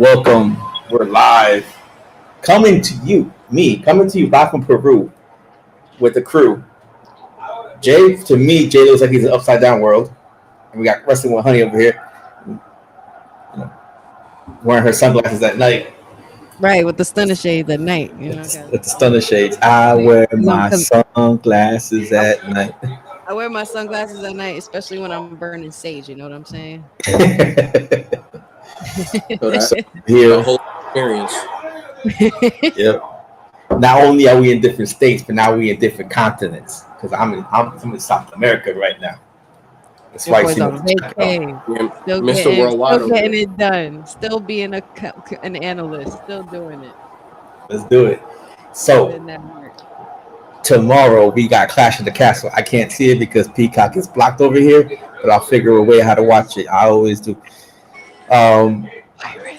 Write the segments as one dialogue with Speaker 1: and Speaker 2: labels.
Speaker 1: Welcome. We're live. Coming to you live from Peru with the crew. To me, Jay looks like he's an upside down world. And we got Wrestling with Honey over here, you know, wearing her sunglasses at night.
Speaker 2: Right, with the stunner shades at night,
Speaker 1: With the stunner shades. I wear my
Speaker 2: 'cause
Speaker 1: sunglasses at night.
Speaker 2: I wear my sunglasses at night, especially when I'm burning sage. You know what I'm saying?
Speaker 3: So
Speaker 1: So
Speaker 3: the
Speaker 1: here,
Speaker 3: whole experience.
Speaker 1: yep. Not only are we in different states, but now we in different continents. Because I'm in South America right now. That's
Speaker 2: Your
Speaker 1: why I
Speaker 2: boy's
Speaker 1: see
Speaker 2: on vacay,
Speaker 3: Yeah,
Speaker 2: still
Speaker 3: Mr.
Speaker 2: getting,
Speaker 3: Worldwide
Speaker 2: still
Speaker 3: over
Speaker 2: getting
Speaker 3: there.
Speaker 2: it done, still being an analyst, still doing it,
Speaker 1: Let's do it. So
Speaker 2: putting that work.
Speaker 1: tomorrow we got Clash of the Castle. I can't see it because Peacock is blocked over here, but I'll figure a way how to watch it. I always do. Um,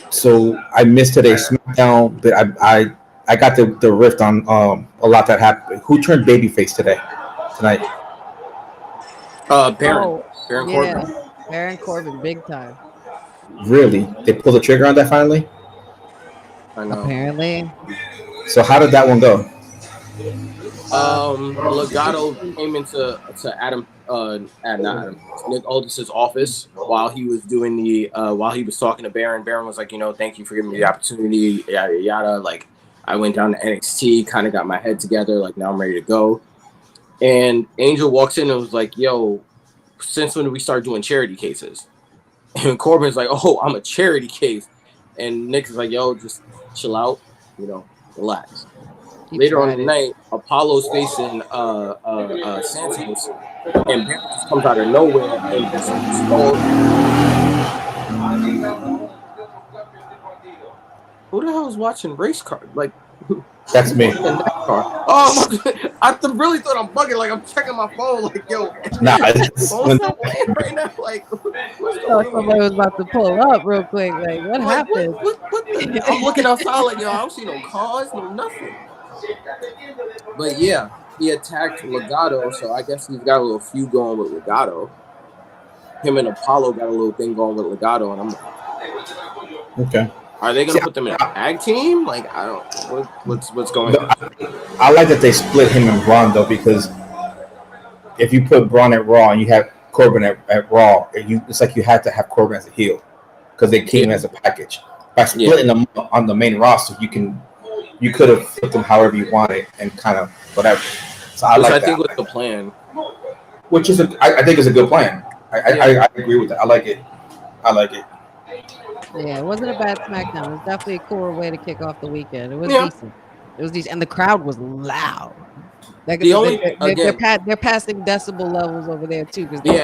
Speaker 1: so I missed today's SmackDown, but I got the rift on a lot that happened. Who turned babyface tonight?
Speaker 3: Baron.
Speaker 2: Oh,
Speaker 3: Baron
Speaker 2: yeah,
Speaker 3: Corbin.
Speaker 2: Baron Corbin, big time.
Speaker 1: Really? They pulled the trigger on that finally.
Speaker 3: I know.
Speaker 2: Apparently,
Speaker 1: So how did that one go?
Speaker 3: Legato came into Adam not Adam Nick Aldis's office while he was doing while he was talking to Baron. Baron was like, thank you for giving me the opportunity, yada yada. Like I went down to NXT, kind of got my head together, like now I'm ready to go. And Angel walks in and was like, yo, since when did we start doing charity cases? And Corbin's like, oh, I'm a charity case. And Nick is like, yo, just chill out, relax. Later on in the night, Apollo's facing Santos, and Baron just comes out of nowhere and just who the hell is watching race car? Like,
Speaker 1: That's me.
Speaker 3: Oh, I really thought I'm bugging. Like, I'm checking my phone. Like, yo,
Speaker 1: Nah,
Speaker 3: right now. Like,
Speaker 2: somebody was about to pull up real quick. Like, what happened?
Speaker 3: What? I'm looking outside. Like, yo, I don't see no cars, no nothing. But yeah, he attacked Legato, so I guess he's got a little feud going with Legato. Him and Apollo got a little thing going with Legato, and I'm like,
Speaker 1: okay.
Speaker 3: Are they gonna put them in a tag team? Like, I don't. What's going on?
Speaker 1: I like that they split him and Braun though, because if you put Braun at Raw and you have Corbin at Raw, it's like you had to have Corbin as a heel because they came as a package. By splitting them on the main roster, you could have put them however you wanted and kind of whatever. So I
Speaker 3: think was the plan.
Speaker 1: Which is I think is a good plan. I agree with that. I like it.
Speaker 2: Yeah, it wasn't a bad SmackDown. It was definitely a cooler way to kick off the weekend. It was decent. It was decent, and the crowd was loud. They're passing decibel levels over there too.
Speaker 3: They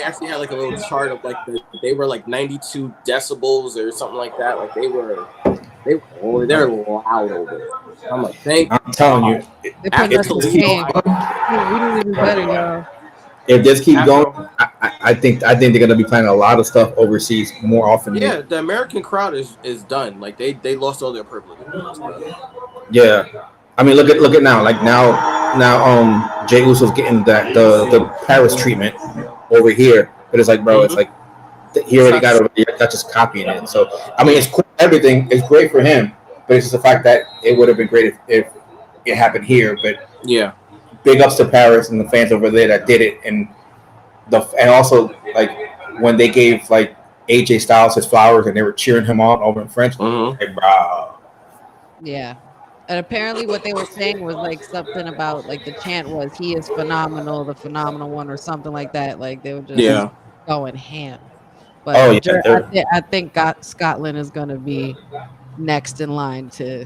Speaker 3: actually had like a little chart of like they were like 92 decibels or something like that. Like they're loud over there. I'm like,
Speaker 1: I'm telling you,
Speaker 2: they're putting us in the game. We need to do better, y'all.
Speaker 1: If this keeps going, I think they're gonna be playing a lot of stuff overseas more often.
Speaker 3: Yeah, the American crowd is done. Like they lost all their privilege.
Speaker 1: Yeah, I mean look at now. Like now Jey Uso's getting the Paris treatment over here, but it's like, bro, it's like he already got it over there. That's just copying it. So I mean, it's cool. Everything is great for him, but it's just the fact that it would have been great if it happened here. But
Speaker 3: yeah.
Speaker 1: Big ups to Paris and the fans over there that did it, and also like when they gave like AJ Styles his flowers and they were cheering him on over in French. Like, bro.
Speaker 2: Yeah, and apparently what they were saying was like something about like the chant was "He is phenomenal, the phenomenal one" or something like that. Like they were just going ham. But I think Scotland is going to be next in line to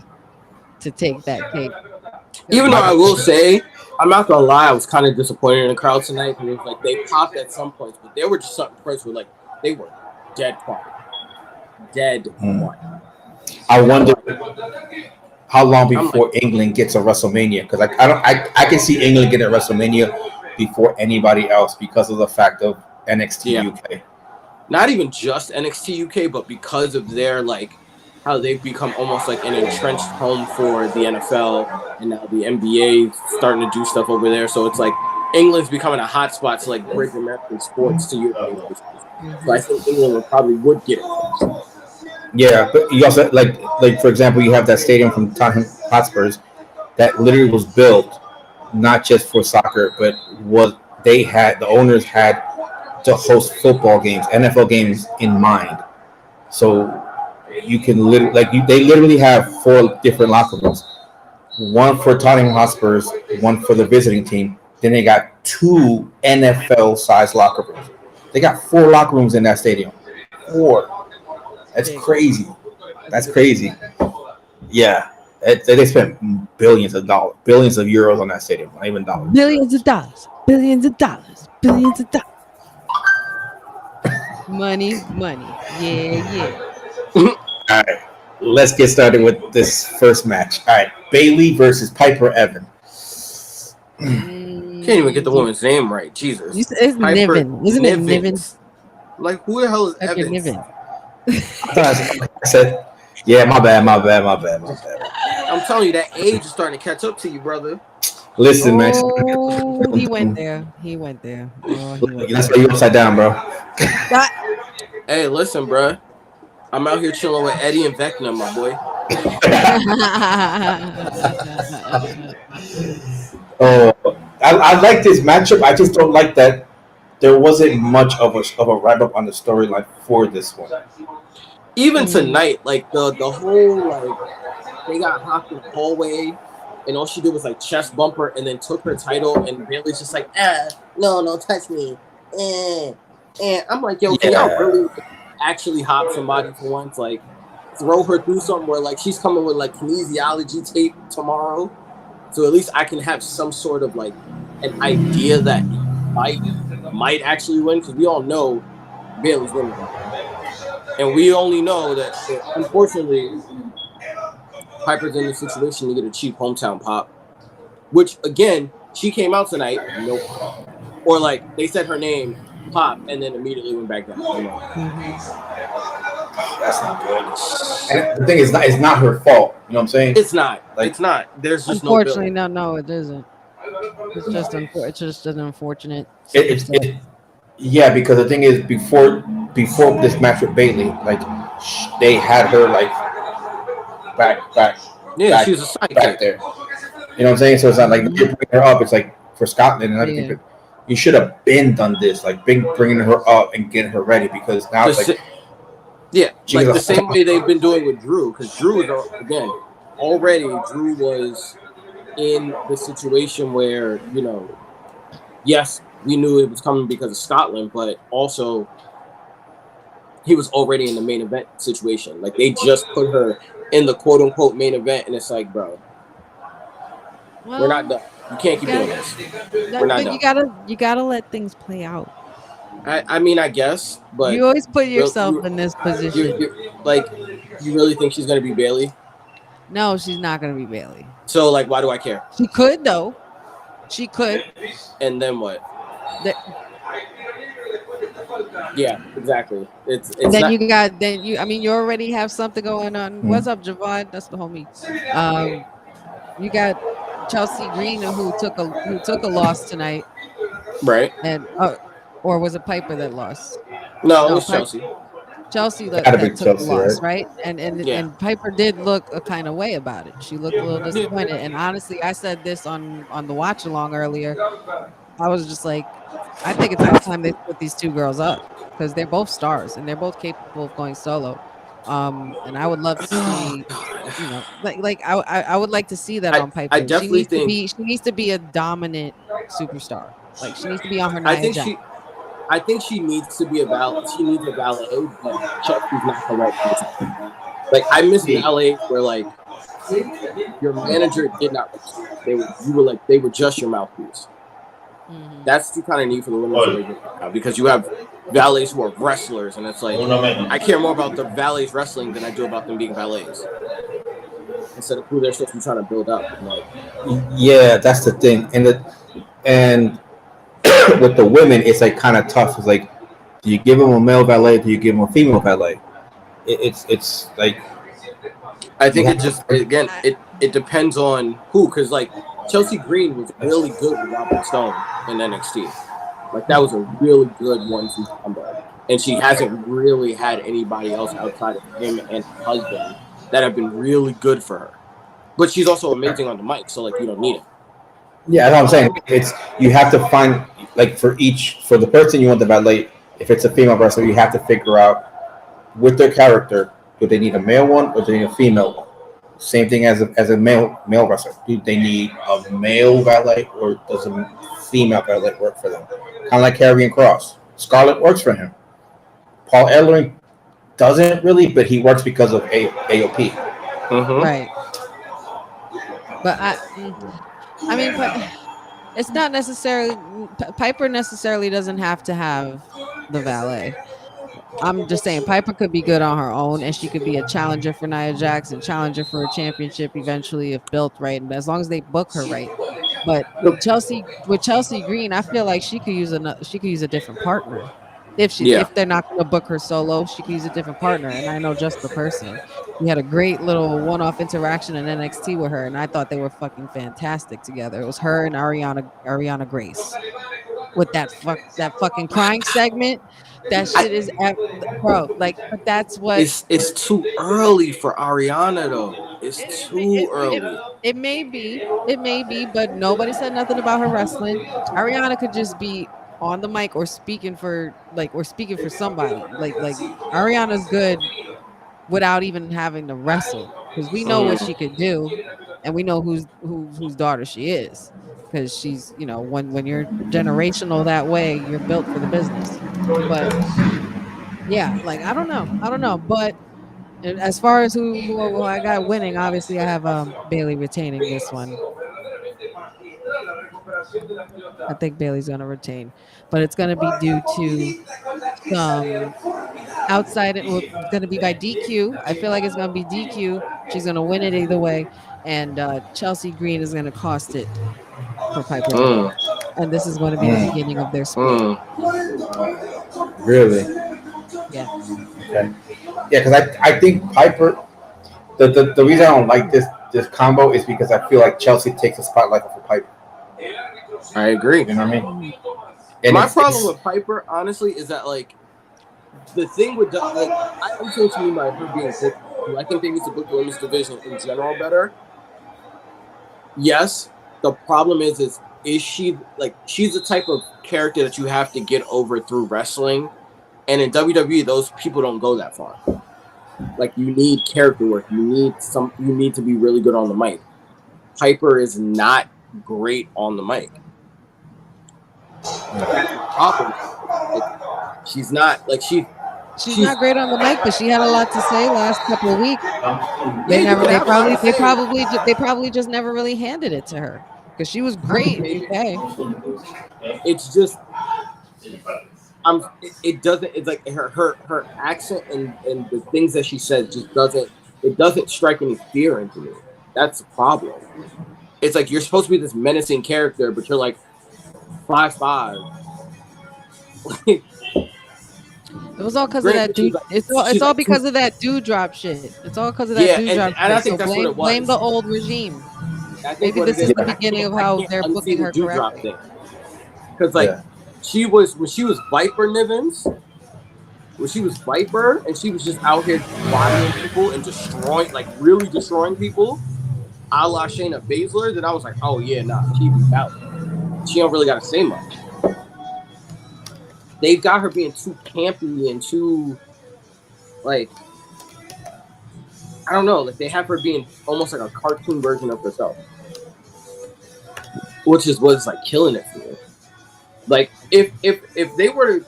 Speaker 2: take that cake.
Speaker 3: Even though I will say, I'm not gonna lie, I was kind of disappointed in the crowd tonight because it was like they popped at some points, but they were just certain points where like they were dead quiet.
Speaker 1: I wonder how long before England gets a WrestleMania, because I can see England getting a WrestleMania before anybody else because of the fact of NXT UK.
Speaker 3: Not even just NXT UK, but because of their like how they've become almost like an entrenched home for the NFL, and now the NBA starting to do stuff over there. So it's like England's becoming a hot spot to like bring American sports to Europe. So I think England probably would get it.
Speaker 1: Yeah, but you also like for example, you have that stadium from Tottenham Hotspurs that literally was built not just for soccer, but was the owners had to host football games, NFL games in mind. So you can they literally have four different locker rooms, one for Tottenham Hotspurs, one for the visiting team. Then they got two NFL sized locker rooms. They got four locker rooms in that stadium. Four. That's
Speaker 2: Big.
Speaker 1: crazy.
Speaker 2: That's
Speaker 1: That's
Speaker 2: big.
Speaker 1: crazy. Yeah. They spent billions of dollars, billions of euros on that stadium, not even dollars.
Speaker 2: Billions of dollars. Billions of dollars. Billions of dollars. Money, money. Yeah, yeah.
Speaker 1: All right. Let's get started with this first match. All right. Bailey versus Piper Evan.
Speaker 3: Can't even get the
Speaker 2: You,
Speaker 3: woman's name right. Jesus.
Speaker 2: it's
Speaker 3: Piper
Speaker 2: Niven. Isn't it Niven?
Speaker 3: Nivens. Like, who the hell is
Speaker 2: Piper
Speaker 3: Evans?
Speaker 2: Niven.
Speaker 1: I said, yeah, my bad.
Speaker 3: I'm telling you, that age is starting to catch up to you, brother.
Speaker 1: Listen, man.
Speaker 2: Oh, he went there. He went there. Oh, he went
Speaker 1: That's
Speaker 2: there.
Speaker 1: why you upside down, bro.
Speaker 3: Hey, listen, bro. I'm out here chilling with Eddie and Vecna, my boy.
Speaker 1: Oh, I like this matchup. I just don't like that there wasn't much of a wrap up on the storyline for this one.
Speaker 3: Even tonight, like the whole like they got hopped in the hallway, and all she did was like chest bump her, and then took her title, and Bailey's just like, no, touch me, and I'm like, yo, can y'all really actually hop somebody for once? Like, throw her through something where like she's coming with like kinesiology tape tomorrow, so at least I can have some sort of like an idea that might actually win, because we all know Bailey's winning, and we only know that unfortunately Piper's in the situation to get a cheap hometown pop, which again she came out tonight, nope, or like they said her name pop and then immediately went back down.
Speaker 1: That's not good. And the thing is, it's not her fault. You know what I'm saying?
Speaker 3: It's not. Like, it's not. There's just
Speaker 2: unfortunately,
Speaker 3: no
Speaker 2: it isn't. It's just it's just an unfortunate.
Speaker 1: Yeah, because the thing is, before this match with Bailey, like they had her like back.
Speaker 3: Yeah, she was a sidekick
Speaker 1: back there. You know what I'm saying? So it's not like you're bringing her up. It's like for Scotland and everything. Yeah. You should have been done this, like bringing her up and getting her ready, because now it's like
Speaker 3: like the same way they've been doing with Drew, because Drew was again already Drew was in the situation where, you know, yes, we knew it was coming because of Scotland, but also he was already in the main event situation. Like they just put her in the quote unquote main event, and it's like, bro, we're not done. You can't keep doing this. We're not done.
Speaker 2: You gotta let things play out.
Speaker 3: I mean, I guess, but
Speaker 2: you always put yourself in this position.
Speaker 3: You really think she's gonna be Bailey?
Speaker 2: No, she's not gonna be Bailey.
Speaker 3: So, like, why do I care?
Speaker 2: She could, though. She could.
Speaker 3: And then what? Yeah, exactly. It's
Speaker 2: then
Speaker 3: not...
Speaker 2: I mean, you already have something going on. Mm-hmm. What's up, Javon? That's the homie. You got Chelsea Green who took a loss tonight,
Speaker 3: right?
Speaker 2: And or was it Piper that lost?
Speaker 3: No, it was Chelsea.
Speaker 2: Chelsea that took the loss, right? And Piper did look a kind of way about it. She looked a little disappointed. And honestly, I said this on the watch along earlier. I was just like, I think it's about time they put these two girls up, because they're both stars and they're both capable of going solo. And I would love to see, you know, I would like to see that on Piper.
Speaker 3: I definitely think
Speaker 2: she needs to be a dominant superstar. Like she needs to be on her Nia Jax.
Speaker 3: I think she needs to be a valet. She needs a valet, but Chelsea's not the right person. Like I miss valets where like your manager did not. They were just your mouthpiece. Mm-hmm. That's what you kind of need for the women's division now, because you have valets who are wrestlers, and it's like I care more about the valets wrestling than I do about them being valets. Instead of who they're supposed to be trying to build up. Like,
Speaker 1: yeah, that's the thing, and with the women, it's like kind of tough. It's like, do you give them a male valet? Do you give them a female valet? It's like,
Speaker 3: I think it depends on who, because like Chelsea Green was really good with Robert Stone in NXT. Like that was a really good 1-2 combo. and she hasn't really had anybody else outside of him and her husband that have been really good for her. But she's also amazing on the mic, so like you don't need it.
Speaker 1: Yeah, that's what I'm saying. It's you have to find like for the person you want to valet. If it's a female wrestler, you have to figure out with their character, do they need a male one or do they need a female one? Same thing as a male wrestler. Do they need a male valet or does a female valet work for them? Kind of like Karrion Kross. Scarlett works for him. Paul Ellering doesn't really, but he works because of AOP.
Speaker 3: Mm-hmm.
Speaker 2: Right. But I mean, but it's not necessarily Piper necessarily doesn't have to have the valet. I'm just saying Piper could be good on her own, and she could be a challenger for Nia Jax and challenger for a championship eventually if built right, and as long as they book her right. But with Chelsea Green, I feel like she could use a different partner. If they're not going to book her solo, she could use a different partner. And I know just the person. We had a great little one-off interaction in NXT with her, and I thought they were fucking fantastic together. It was her and Ariana Grace with that fucking crying segment. That shit is bro. Like, but that's what
Speaker 3: it's too early for Ariana though. It's too early.
Speaker 2: It may be, but nobody said nothing about her wrestling. Ariana could just be on the mic or speaking for somebody. Like Ariana's good without even having to wrestle because we know what she could do, and we know whose daughter she is because she's when you're generational that way, you're built for the business. But yeah, like I don't know, but as far as who I got winning, obviously I have Bailey retaining this one. I think Bailey's gonna retain, but it's gonna be due to some outside. It's gonna be by DQ. I feel like it's gonna be DQ. She's gonna win it either way, and Chelsea Green is gonna cost it for Piper. And this is going to be the beginning of their split.
Speaker 1: Really?
Speaker 2: Yeah.
Speaker 1: Okay. Yeah, because I think Piper. The reason I don't like this combo is because I feel like Chelsea takes the spotlight off of Piper.
Speaker 3: I agree.
Speaker 1: You know what I mean? And
Speaker 3: my problem with Piper, honestly, is that like the thing with like I understand what you mean by her being booked. I think they need to book the women's division in general better. Yes, the problem is she like she's the type of character that you have to get over through wrestling, and in WWE those people don't go that far. Like you need character work. You need to be really good on the mic. Piper is not great on the mic. That's the problem. Like, she's not like she's
Speaker 2: not great on the mic, but she had a lot to say last couple of weeks. They probably just never really handed it to her because she was great. Okay.
Speaker 3: It's just it doesn't. It's like her accent and the things that she says just doesn't strike any fear into me. That's the problem. It's like you're supposed to be this menacing character, but you're like 5'5".
Speaker 2: It was all because of that dude. It's all because of that dewdrop shit. It's all because of that dewdrop shit.
Speaker 3: And I think that's what it was.
Speaker 2: Blame the old regime. Maybe this is the beginning of how they're booking her correctly.
Speaker 3: Because like she was when she was Viper Nivens, when she was Viper and she was just out here bodying people and really destroying people, a la Shayna Baszler, then I was like, oh yeah, nah, she be out. She don't really gotta say much. They've got her being too campy and too, like, I don't know, like they have her being almost like a cartoon version of herself, which is what's like killing it for me. Like if they were to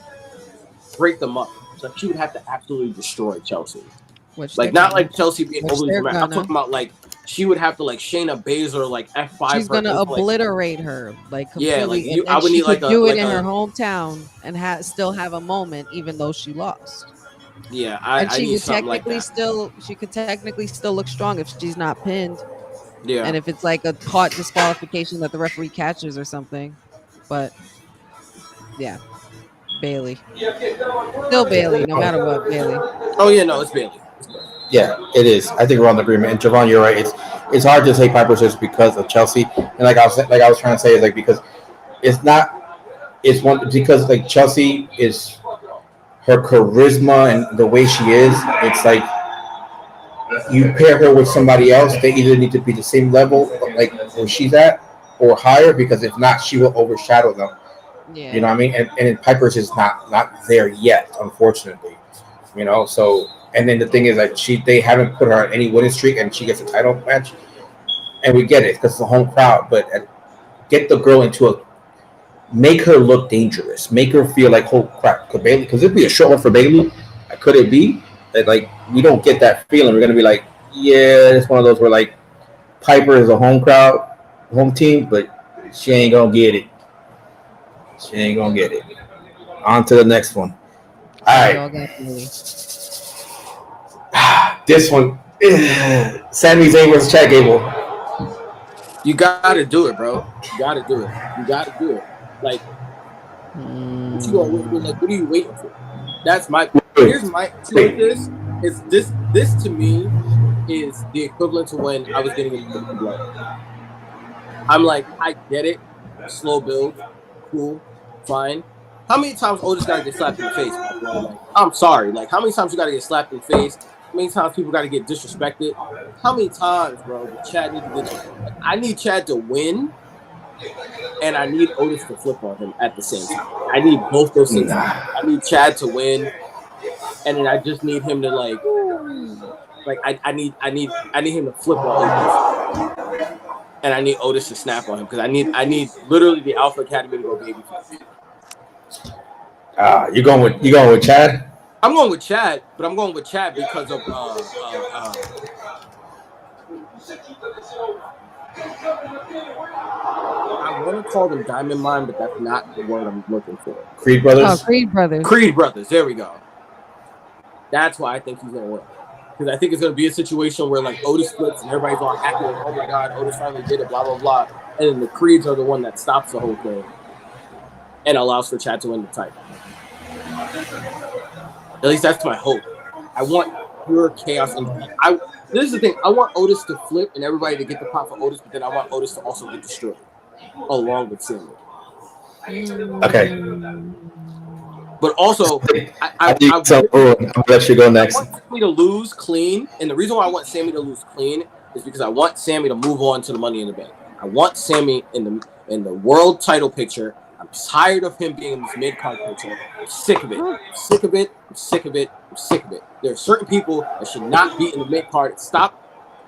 Speaker 3: break them up, like she would have to absolutely destroy Chelsea.
Speaker 2: Which
Speaker 3: like not like Chelsea being overly dramatic. I'm talking about like she would have to like Shayna Baszler like F5.
Speaker 2: She's gonna obliterate her like completely.
Speaker 3: Yeah, like I would need like
Speaker 2: do it in her hometown and still have a moment, even though she lost.
Speaker 3: Yeah,
Speaker 2: she could technically still look strong if she's not pinned.
Speaker 3: Yeah,
Speaker 2: and if it's like a caught disqualification that the referee catches or something, but yeah, Bailey, still Bailey, no matter what, Bailey.
Speaker 3: Oh yeah, no, it's Bailey.
Speaker 1: Yeah, it is. I think we're on the agreement. And Javon, you're right. It's hard to say Piper just because of Chelsea. And like I was trying to say is like because it's not. It's one because like Chelsea is her charisma and the way she is, it's like you pair her with somebody else, they either need to be the same level, like where she's at, or higher. Because if not, she will overshadow them. You know
Speaker 2: Yeah.
Speaker 1: what I mean? And Piper's is not there yet, unfortunately. So and then the thing is like they haven't put her on any winning streak, and she gets a title match, and we get it because it's a home crowd. But get the girl into make her look dangerous, make her feel like, oh crap, could Bailey? Because it'd be a short one for Bailey. Could it be that like we don't get that feeling? We're gonna be like, yeah, it's one of those where like Piper is a home crowd, home team, but she ain't gonna get it. She ain't gonna get it. On to the next one. All
Speaker 2: So
Speaker 1: right,
Speaker 2: y'all got Bailey.
Speaker 1: this one, Sami Zayn versus Chad Gable.
Speaker 3: You gotta do it, bro. You gotta do it. You gotta do it. Like, what you gonna wait? Like, what are you waiting for? That's my. Here's my issue with this. Is this to me is the equivalent to when I was getting into the blood. I'm like, I get it. Slow build, cool, fine. How many times Otis gotta get slapped in the face, bro? Like, I'm sorry. Like, how many times you gotta get slapped in the face? How many times people gotta get disrespected? How many times, bro, does Chad need to get? Like, I need Chad to win, and I need Otis to flip on him at the same time. I need both those things. I need Chad to win, and then I just need him to like I need him to flip on Otis, and I need Otis to snap on him because I need literally the Alpha Academy to go baby.
Speaker 1: You going with Chad?
Speaker 3: I'm going with Chad, but I'm going with Chad because of I want to call them Diamond Mine, but that's not the word I'm looking for.
Speaker 1: Creed Brothers.
Speaker 2: Oh, Creed Brothers.
Speaker 3: Creed Brothers. There we go. That's why I think he's gonna win. Because I think it's gonna be a situation where like Otis flips and everybody's all happy, like, oh my god, Otis finally did it, blah blah blah. And then the Creeds are the one that stops the whole thing and allows for Chad to win the title. At least that's my hope. I want pure chaos. And this is the thing. I want Otis to flip and everybody to get the pop for Otis, but then I want Otis to also get destroyed along with Sammy.
Speaker 1: Okay.
Speaker 3: But also,
Speaker 1: I'm gonna let you go next.
Speaker 3: I want Sammy to lose clean, and the reason why I want Sammy to lose clean is because I want Sammy to move on to the Money in the Bank. I want Sammy in the world title picture. I'm tired of him being in this mid-card picture. I'm sick of it. I'm sick of it. I'm sick of it. I'm sick of it. There are certain people that should not be in the mid-card. Stop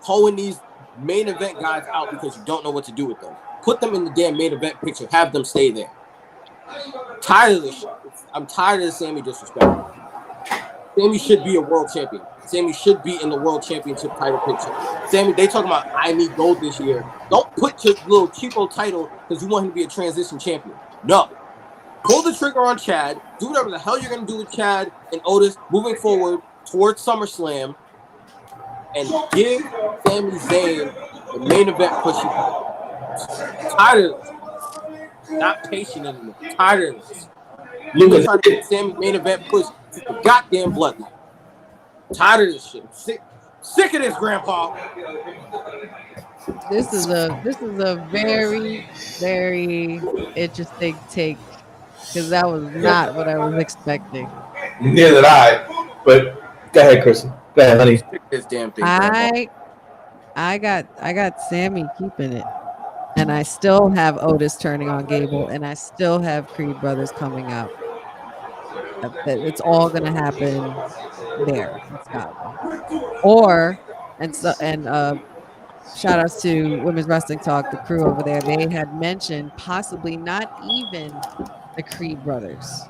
Speaker 3: pulling these main event guys out because you don't know what to do with them. Put them in the damn main event picture. Have them stay there. I'm tired of this shit. I'm tired of the Sammy disrespect. Sammy should be a world champion. Sammy should be in the world championship title picture. Sammy, they talking about I need gold this year. Don't put your little cheapo title because you want him to be a transition champion. No. Pull the trigger on Chad. Do whatever the hell you're going to do with Chad and Otis moving forward towards SummerSlam and give Sami Zayn the main event push. Tired of this. Not patient anymore. Tired of this. Lucas trying to get Sammy main event push to the goddamn bloodline. Tired of this shit. Sick of this, Grandpa.
Speaker 2: This is a very, very interesting take because that was not what I was expecting.
Speaker 1: Neither did I. But go ahead, Kristen. Go ahead, honey.
Speaker 3: This damn thing.
Speaker 2: I got Sammy keeping it, and I still have Otis turning on Gable, and I still have Creed Brothers coming out. It's all gonna happen there in Scotland, and shout outs to Women's Wrestling Talk, the crew over there. They had mentioned possibly not even the Creed brothers.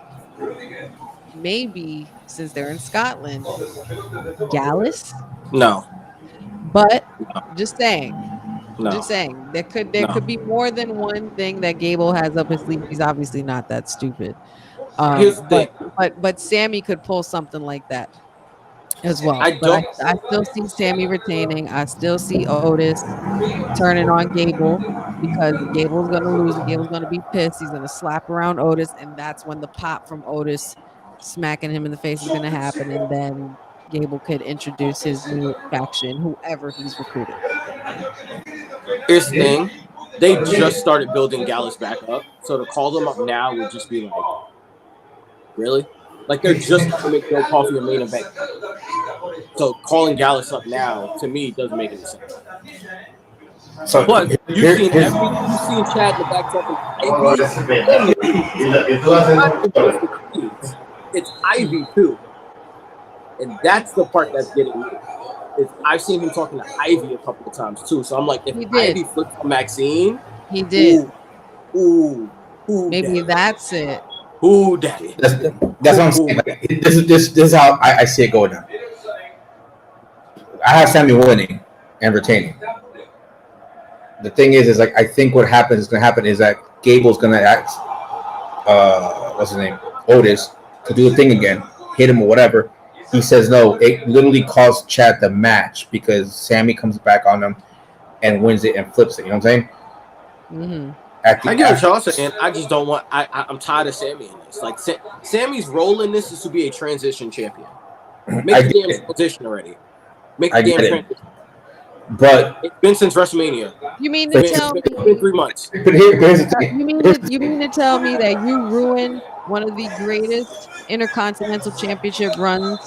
Speaker 2: Maybe since they're in Scotland, Gallus.
Speaker 3: No.
Speaker 2: But just saying.
Speaker 3: No.
Speaker 2: Just saying. There could be more than one thing that Gable has up his sleeve. He's obviously not that stupid. But Sammy could pull something like that as well. I still see Sammy retaining. I still see Otis turning on Gable because Gable's gonna lose and Gable's gonna be pissed. He's gonna slap around Otis, and that's when the pop from Otis smacking him in the face is gonna happen, and then Gable could introduce his new faction, whoever he's recruiting.
Speaker 3: Here's the thing. They just started building Gallus back up, so to call them up now would just be like, really? Like they're just trying to make Joe Coffey a main event. So calling Gallus up now to me doesn't make any sense.
Speaker 1: So
Speaker 3: but you've seen Chad in the back talking Ivy. It's Ivy too, and that's the part that's getting me. I've seen him talking to Ivy a couple of times too. So I'm like, if Ivy flips on Maxine,
Speaker 2: he did.
Speaker 3: Ooh,
Speaker 2: maybe
Speaker 3: daddy.
Speaker 2: That's it.
Speaker 3: Ooh, daddy.
Speaker 1: That's what I'm saying. Like, this is how I see it going down. I have Sammy winning and retaining. The thing is like I think what happens is going to happen is that Gable's going to ask, what's his name, Otis, to do the thing again, hit him or whatever. He says no. It literally costs Chad the match because Sammy comes back on him and wins it and flips it. You know what I'm saying?
Speaker 2: Mm-hmm.
Speaker 3: I get what y'all saying. I just don't want. I'm tired of Sammy in this. Like Sammy's role in this is to be a transition champion. Make the damn transition already. Make the damn transition.
Speaker 1: But
Speaker 3: it's been since WrestleMania.
Speaker 2: You mean to tell me?
Speaker 3: It's been 3 months.
Speaker 1: But here's the thing.
Speaker 2: You mean to tell me that you ruined one of the greatest Intercontinental Championship runs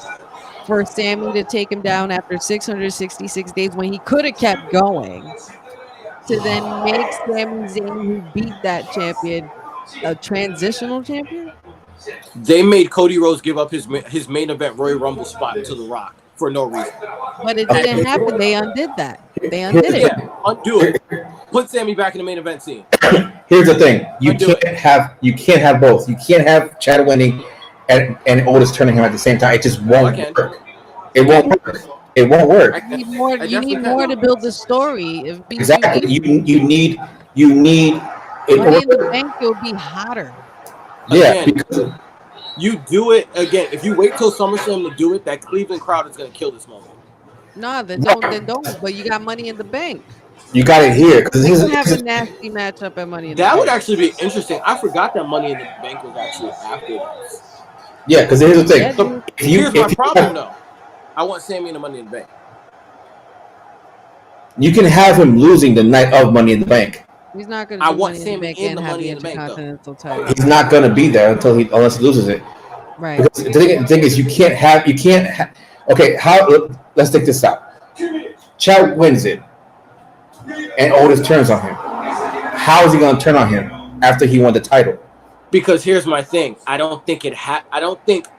Speaker 2: for Sammy to take him down after 666 days when he could have kept going, to then make Sami Zayn, who beat that champion, a transitional champion?
Speaker 3: They made Cody Rhodes give up his main event Royal Rumble spot to The Rock for no reason.
Speaker 2: But it didn't happen. They undid that. They undid it.
Speaker 3: Yeah, undo it. Put Sammy back in the main event scene.
Speaker 1: Here's the thing: you can't have both. You can't have Chad winning and Otis turning him at the same time. It just won't work. It won't work. It won't work.
Speaker 2: You need more to build the story.
Speaker 1: Exactly. You need.
Speaker 2: Money in the Bank will be hotter.
Speaker 1: Yeah, because
Speaker 3: you do it again. If you wait till SummerSlam to do it, that Cleveland crowd is going to kill this moment.
Speaker 2: Nah, then don't. But you got Money in the Bank.
Speaker 1: You got it here because
Speaker 2: you have a nasty matchup at Money in the Bank.
Speaker 3: That would actually be interesting. I forgot that Money in the Bank was actually after this.
Speaker 1: Yeah, because here's the thing.
Speaker 3: So here's my problem, though. I want Sammy in the Money in the Bank.
Speaker 1: You can have him losing the night of Money in the Bank.
Speaker 2: He's not going to. I want Sammy in the Money in the Bank. Title.
Speaker 1: He's not going to be there unless he loses it.
Speaker 2: Right.
Speaker 1: Because the thing is, you can't have. Okay, let's take this out. Chad wins it, and Otis turns on him. How is he going to turn on him after he won the title?
Speaker 3: Because here's my thing. I don't think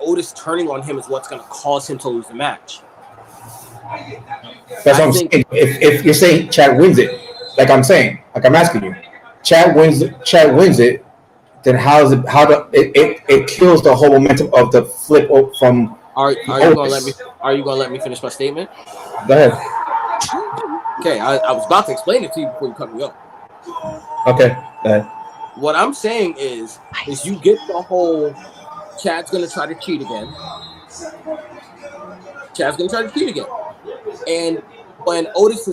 Speaker 3: Otis turning on him is what's going to cause him to lose the match.
Speaker 1: That's what I'm saying. If you're saying Chad wins it, like I'm asking you, Chad wins it, then it kills the whole momentum of the flip from.
Speaker 3: Are you gonna let me finish my statement?
Speaker 1: Go ahead.
Speaker 3: Okay, I was about to explain it to you before you cut me off.
Speaker 1: Okay, go ahead.
Speaker 3: What I'm saying is you get the whole Chad's gonna try to cheat again. And when Otis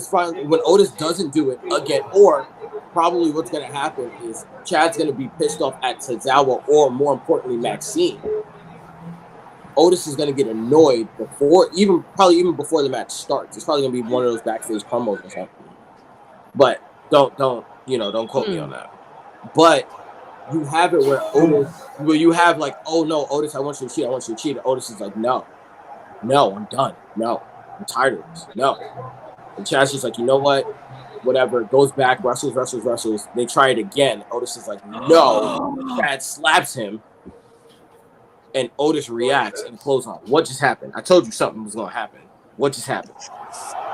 Speaker 3: doesn't do it again, or probably what's gonna happen is Chad's gonna be pissed off at Tozawa, or more importantly, Maxine. Otis is gonna get annoyed even before the match starts. It's probably gonna be one of those backstage promos or something. But don't quote me on that. But you have it where you have like, oh no, Otis, I want you to cheat. Otis is like, no, I'm done. No, I'm tired of this. No. And Chad's just like, you know what? Whatever. Goes back, wrestles. They try it again. Otis is like, no. Chad slaps him. And Otis reacts and closes on. What just happened? I told you something was going to happen. What just happened?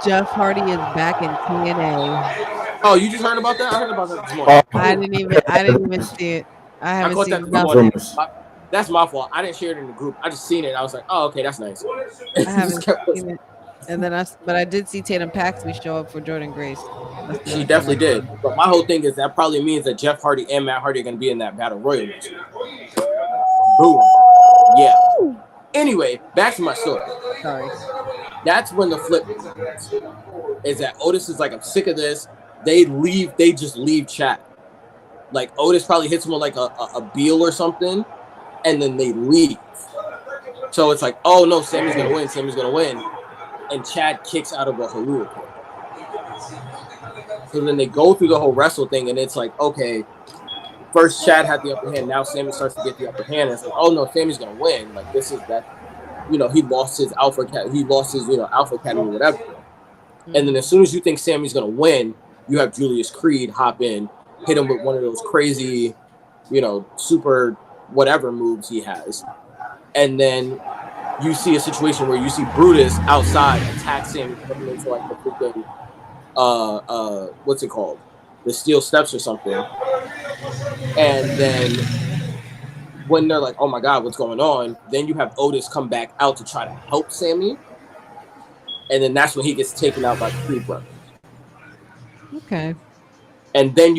Speaker 2: Jeff Hardy is back in TNA.
Speaker 3: Oh, you just heard about that? I heard about that this morning.
Speaker 2: I didn't even see it. I haven't seen
Speaker 3: nothing. That's my fault. I didn't share it in the group. I just seen it. And I was like, oh, okay, that's nice.
Speaker 2: I haven't seen it. And then but I did see Tatum Paxley show up for Jordan Grace.
Speaker 3: She definitely did. But my whole thing is that probably means that Jeff Hardy and Matt Hardy are going to be in that Battle Royal match. Boom. Yeah. Anyway, back to my story.
Speaker 2: Sorry.
Speaker 3: That's when the flip is that Otis is like, I'm sick of this. They just leave chat. Like Otis probably hits him with like a Beal or something, and then they leave. So it's like, oh no, Sammy's gonna win. And Chad kicks out of a Haruka. So then they go through the whole wrestle thing, and it's like, okay, first Chad had the upper hand. Now Sammy starts to get the upper hand. And it's like, oh no, Sammy's gonna win. Like this is that, you know, he lost his Alpha Academy or whatever. And then as soon as you think Sammy's gonna win, you have Julius Creed hop in, hit him with one of those crazy, you know, super whatever moves he has. And then you see a situation where you see Brutus outside attack Sammy coming into like the freaking what's it called? The steel steps or something. And then when they're like, oh my God, what's going on? Then you have Otis come back out to try to help Sammy. And then that's when he gets taken out by the Creed brothers.
Speaker 2: Okay.
Speaker 3: And then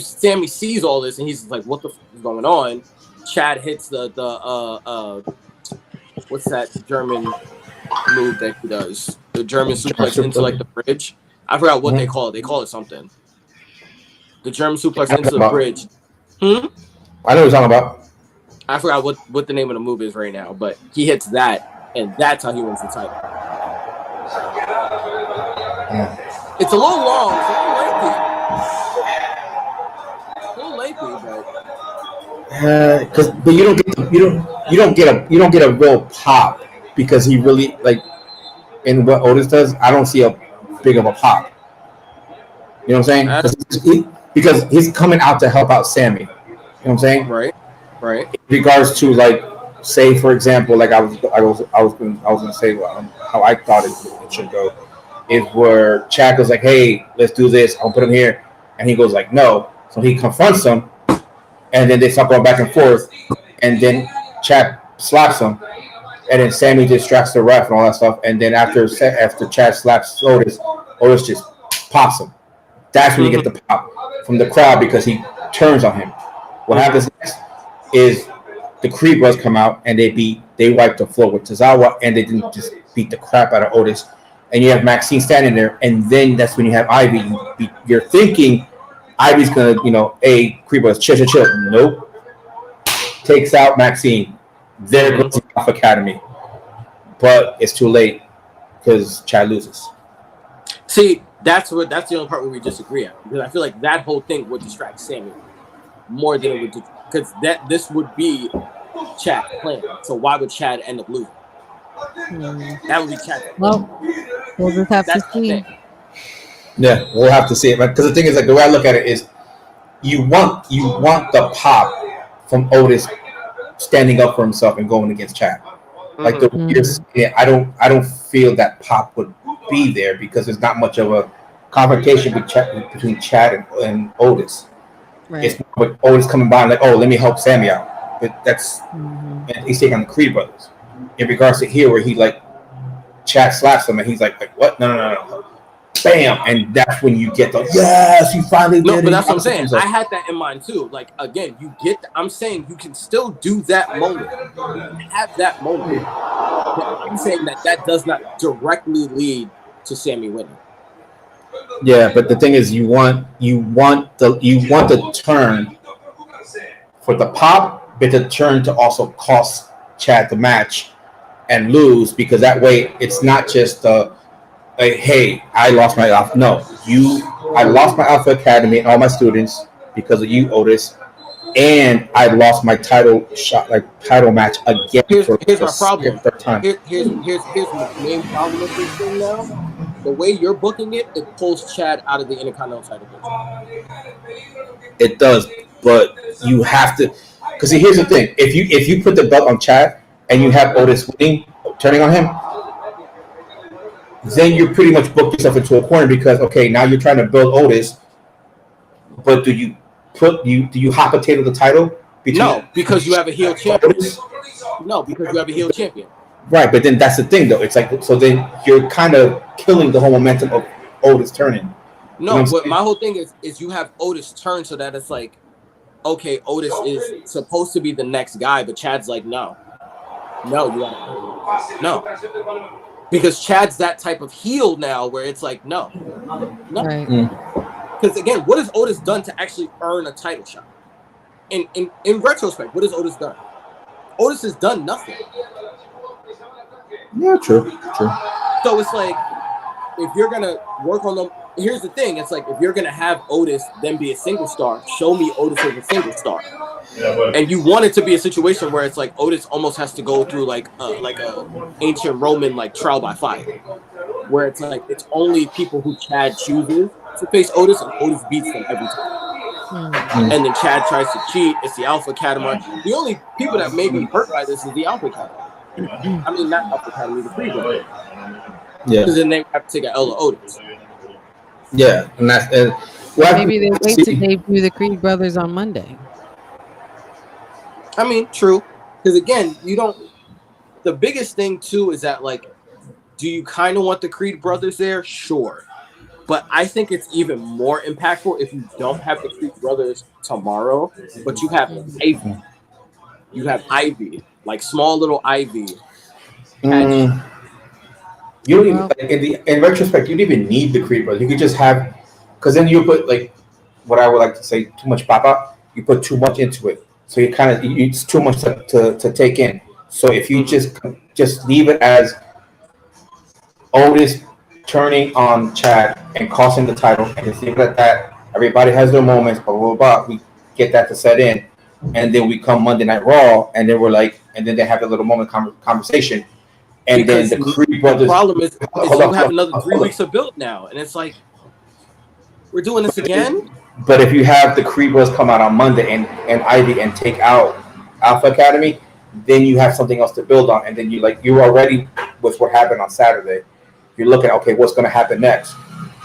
Speaker 3: Sammy sees all this and he's like, what the fuck is going on? Chad hits the what's that German move that he does? The German suplex into like the bridge. I forgot what they call it. They call it something. The German suplex into the bridge.
Speaker 1: I know what you're talking about.
Speaker 3: I forgot what the name of the move is right now, but he hits that, and that's how he wins the title. It's a little long, it's a little lengthy,
Speaker 1: but you don't get a real pop because he really like in what Otis does. I don't see a big of a pop. You know what I'm saying? Because he's coming out to help out Sammy. You know what I'm saying?
Speaker 3: Right. In
Speaker 1: regards to like, say for example, like I was gonna say how I thought it should go. Is where Chad goes like, hey, let's do this. I'll put him here, and he goes like, no. So he confronts him, and then they start going back and forth, and then Chad slaps him, and then Sammy distracts the ref and all that stuff, and then after Chad slaps Otis just pops him. That's when you get the pop from the crowd because he turns on him. What happens next is the Creed Brothers come out and they wipe the floor with Tozawa, and they didn't just beat the crap out of Otis. And you have Maxine standing there, and then that's when you have Ivy. You're thinking Ivy's gonna, Creed Brothers chill. Nope. Takes out Maxine. There goes the Alpha Academy. But it's too late because Chad loses.
Speaker 3: See, that's the only part where we disagree on, because I feel like that whole thing would distract Sammy more than it would, because this would be Chad's plan. So why would Chad end up losing? That would be Chad's plan.
Speaker 2: Well, we'll just have to see.
Speaker 1: Yeah, we'll have to see it. Because the thing is, like, the way I look at it is, you want the pop from Otis standing up for himself and going against Chad. Like I don't feel that pop would be there because there's not much of a confrontation between Chad and Otis. Right. It's more Otis coming by and like, oh, let me help Sammy out. But that's and he's taking on the Creed Brothers. In regards to here, where he like Chad slaps him and he's like what? No. Bam! And that's when you get the yes, you finally did it.
Speaker 3: No, but that's what I'm saying. I had that in mind too. Like again, I'm saying you can still do that moment, have that moment. But I'm saying that does not directly lead to Sammy winning.
Speaker 1: Yeah, but the thing is, you want the turn for the pop, but the turn to also cost Chad the match and lose, because that way it's not just hey, I lost my Alpha. No, I lost my Alpha Academy and all my students because of you, Otis, and I lost my title match again.
Speaker 3: Here's my problem. Here's my main problem with this thing now. The way you're booking it pulls Chad out of the Intercontinental title picture.
Speaker 1: It does, but you have to, because here's the thing: if you put the belt on Chad and you have Otis turning on him, then you pretty much book yourself into a corner, because okay, now you're trying to build Otis, but do you hot potato the title?
Speaker 3: No, because you have a heel champion. No, because you have a heel champion.
Speaker 1: Right, but then that's the thing, though. It's like, so then you're kind of killing the whole momentum of Otis turning.
Speaker 3: No, you know but my whole thing is you have Otis turn so that it's like, okay, Otis is supposed to be the next guy, but Chad's like, no, because Chad's that type of heel now, where it's like, no.
Speaker 2: Right.
Speaker 3: Because again, what has Otis done to actually earn a title shot? In retrospect, what has Otis done? Otis has done nothing.
Speaker 1: Yeah, true.
Speaker 3: So it's like, if you're gonna work on them, here's the thing. It's like if you're gonna have Otis then be a single star, show me Otis as a single star. And you want it to be a situation where it's like Otis almost has to go through like a ancient Roman like trial by fire, where it's like it's only people who Chad chooses to face Otis, and Otis beats them every time. And then Chad tries to cheat. It's the Alpha Academy. The only people that may be hurt by this is the Alpha Academy. I mean, not Alpha Academy, the Creed Brothers. Yeah. Because then they have to take an L to Otis.
Speaker 1: Yeah, and
Speaker 2: maybe they wait to debut the Creed Brothers on Monday.
Speaker 3: I mean, true. Because again, you don't. The biggest thing too is that like, do you kind of want the Creed Brothers there? Sure. But I think it's even more impactful if you don't have the Creed Brothers tomorrow, but you have Ivy. You have Ivy, like small little Ivy.
Speaker 1: You don't even, like, in retrospect, you don't even need the Creed Brothers. You could just have, because then you put like what I would like to say, too much papa. You put too much into it, so you kind of it's too much to take in. So if you just leave it as Otis turning on Chad and costing the title, and just leave it at that. Everybody has their moments, blah blah blah. We get that to set in, and then we come Monday Night Raw, and then we're like, and then they have a little moment conversation. And because then the Creed Brothers.
Speaker 3: The problem is you have another 3 weeks of build now, and it's like we're doing this again.
Speaker 1: But if you have the Creed Brothers come out on Monday and Ivy and take out Alpha Academy, then you have something else to build on, and then you're already with what happened on Saturday. You're looking at what's going to happen next,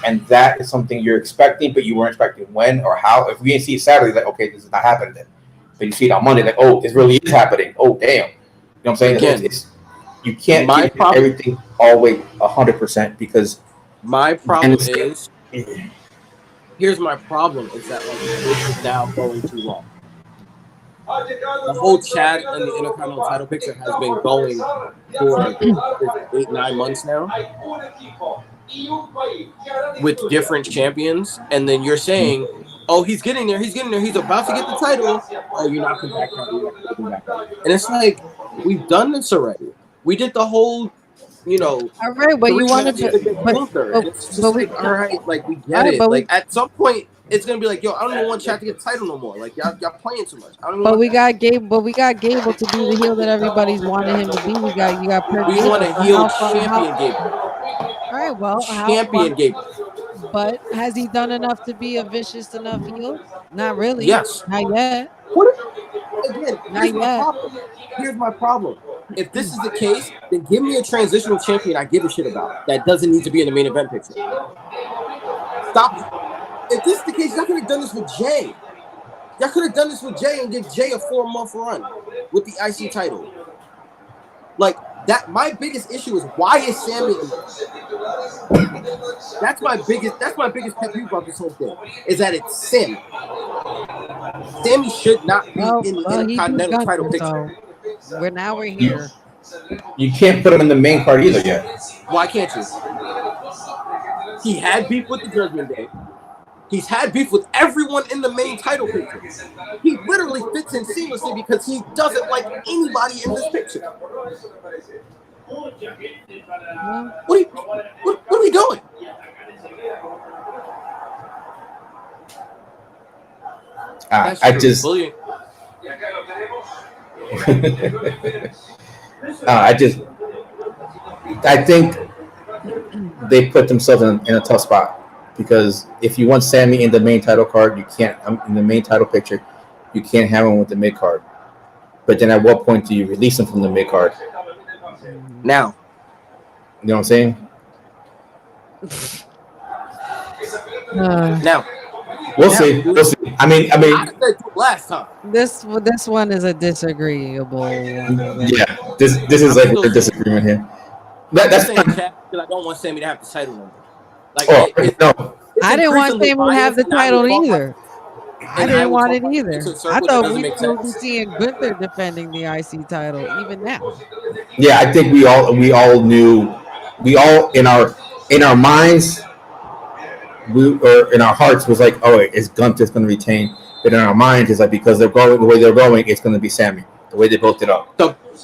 Speaker 1: and that is something you're expecting, but you weren't expecting when or how. If we didn't see it Saturday, like this is not happening then. But you see it on Monday, like this really is happening. Oh damn, you know what I'm saying?
Speaker 3: Again,
Speaker 1: you can't keep everything all the way 100% because
Speaker 3: my problem is here's my problem is that like this is now going too long. The whole Chad and the Intercontinental title picture has been going for 8-9 months now with different champions, and then you're saying, "Oh, he's getting there. He's about to get the title." Oh, you're not coming back now. And it's like we've done this already. We did the whole,
Speaker 2: All right, but you wanted to,
Speaker 3: but we all right. Like we get it. Like at some point, it's gonna be like, yo, I don't even want Chad to get the title no more. Like y'all playing too much.
Speaker 2: We got Gable to be the heel that everybody's wanted him to be. You got.
Speaker 3: We want a heel champion Gable.
Speaker 2: All right, well,
Speaker 3: champion Gable.
Speaker 2: But has he done enough to be a vicious enough heel? Not really.
Speaker 3: Yes.
Speaker 2: Not yet.
Speaker 3: Here's my problem. If this is the case, then give me a transitional champion I give a shit about. That doesn't need to be in the main event picture. Stop. If this is the case, y'all could have done this with Jay. Y'all could have done this with Jay and give Jay a 4-month run with the IC title. Like that. My biggest issue is why is Sammy in this? That's my biggest pet peeve about this whole thing. Is that it's Sammy. Sammy should not be in the Intercontinental title picture.
Speaker 2: We're here.
Speaker 1: You can't put him in the main card either yet.
Speaker 3: Why can't you? He had beef with the Judgment Day. He's had beef with everyone in the main title picture. He literally fits in seamlessly because he doesn't like anybody in this picture. What are we doing?
Speaker 1: I think they put themselves in a tough spot because if you want Sammy in the main title card, you can't. In the main title picture, you can't have him with the mid card. But then, at what point do you release him from the mid card?
Speaker 3: Now,
Speaker 1: you know what I'm saying?
Speaker 3: Now.
Speaker 1: We'll see. I mean,
Speaker 3: I said last time.
Speaker 2: This one is a disagreeable one.
Speaker 1: Yeah, this is like a disagreement here.
Speaker 3: That's saying Chad because I don't want Sammy to have the title number. Like,
Speaker 2: no, I didn't want Sammy to have the title either. I didn't want it either. I thought we would be seeing Gunther defending the IC title even now.
Speaker 1: Yeah, I think we all knew. We all in our minds. Or in our hearts was like, oh, it's Gunther's going to retain, but in our minds it's like because they're going the way they're going, it's going to be Sammy. The way they built it up.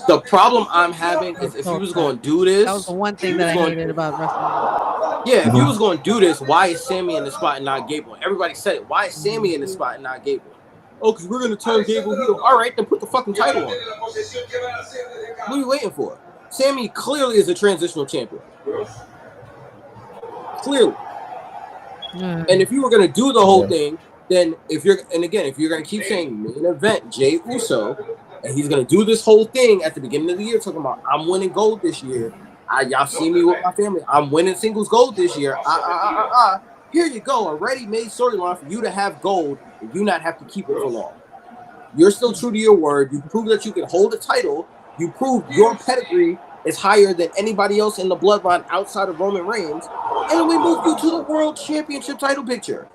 Speaker 3: The problem I'm having is if he was going to do this,
Speaker 2: that was the one thing that I hated about WrestleMania.
Speaker 3: Yeah, if you was going to do this, why is Sammy in the spot and not Gable? Everybody said it. Why is Sammy in the spot and not Gable? Oh, because we're going to turn Gable heel. All right, then put the fucking title on. What are you waiting for? Sammy clearly is a transitional champion. Clearly. And if you were going to do the whole thing, then if you're going to keep saying main event Jey Uso, and he's going to do this whole thing at the beginning of the year talking about, I'm winning gold this year. Y'all see me with my family. I'm winning singles gold this year. Here you go. A ready-made storyline for you to have gold and you not have to keep it for long. You're still true to your word. You prove that you can hold a title. You prove your pedigree is higher than anybody else in the bloodline outside of Roman Reigns. And then we move you to the World Championship title picture.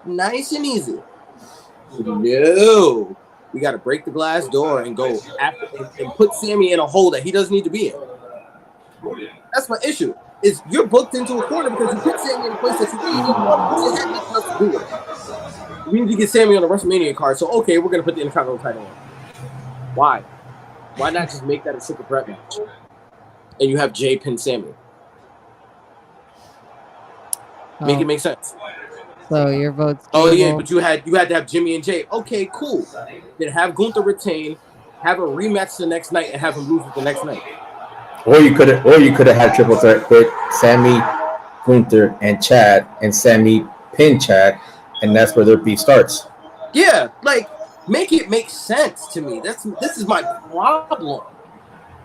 Speaker 3: Nice and easy. No. We got to break the glass door and go after and put Sammy in a hole that he doesn't need to be in. That's my issue. Is you're booked into a corner because you put Sammy in a place that you need to do it. We need to get Sammy on the WrestleMania card. So okay, we're gonna put the Intercontinental title on. Why? Why not just make that a triple threat match? And you have Jay pin Sammy. Make it make sense.
Speaker 2: So your vote's
Speaker 3: Oh yeah, but you had to have Jimmy and Jay. Okay, cool. Then have Gunther retain, have a rematch the next night, and have him lose it the next night.
Speaker 1: Or you could have had triple threat with Sammy, Gunther, and Chad, and Sammy pin Chad, and that's where their beef starts.
Speaker 3: Yeah, like make it make sense to me. This is my problem.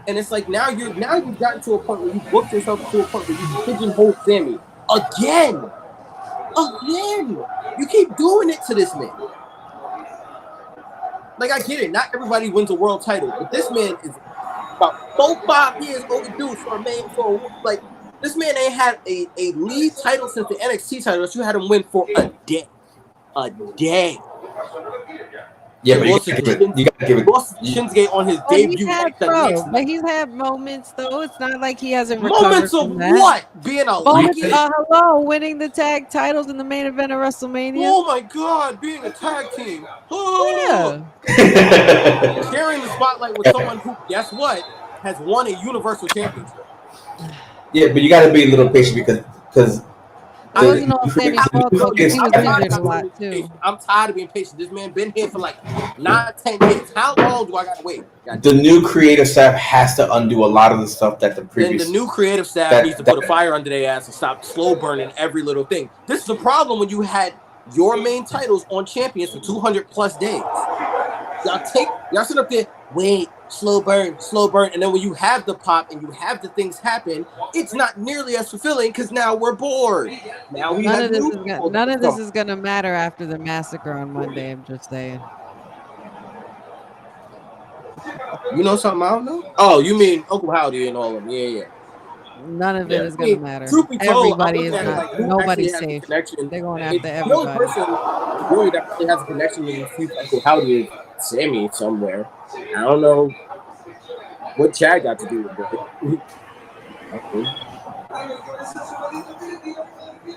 Speaker 3: And it's like now you've gotten to a point where you booked yourself to a point where you pigeonhole Sammy again. You keep doing it to this man. Like I get it, not everybody wins a world title, but this man is about 4-5 years overdue for a man like this man ain't had a lead title since the NXT title that you had him win for a day.
Speaker 1: Yeah, but you gotta give it.
Speaker 3: Lost Shinsuke on his debut.
Speaker 2: But he's had moments though. It's not like he hasn't recovered.
Speaker 3: Moments of
Speaker 2: from that.
Speaker 3: What? Being a
Speaker 2: hello, winning the tag titles in the main event of WrestleMania.
Speaker 3: Oh my God, being a tag team. Oh.
Speaker 2: Yeah.
Speaker 3: Sharing the spotlight with someone who, guess what, has won a Universal Championship.
Speaker 1: Yeah, but you got to be a little patient because.
Speaker 2: I wasn't on Sammy's fault though, because he was injured a lot too.
Speaker 3: I'm tired of being patient. This man been here for like 9-10 years. How long do I got to wait?
Speaker 1: The new creative staff has to undo a lot of the stuff that the previous.
Speaker 3: Then the new creative staff needs to put a fire under their ass and stop slow burning every little thing. This is the problem when you had your main titles on champions for 200+ days. Y'all sit up there, wait, slow burn, and then when you have the pop and you have the things happen, it's not nearly as fulfilling because now we're bored. Now
Speaker 2: none of this is gonna matter after the massacre on Monday. I'm just saying.
Speaker 3: You know something I don't know? Oh, you mean Uncle Howdy and all of them? Yeah.
Speaker 2: None of it is gonna matter.
Speaker 3: Truth be told,
Speaker 2: everybody is not. Nobody's safe. They're going after everybody.
Speaker 3: The only person really that really has a connection with Uncle Howdy is Sammy somewhere. I don't know what Chad got to do with it.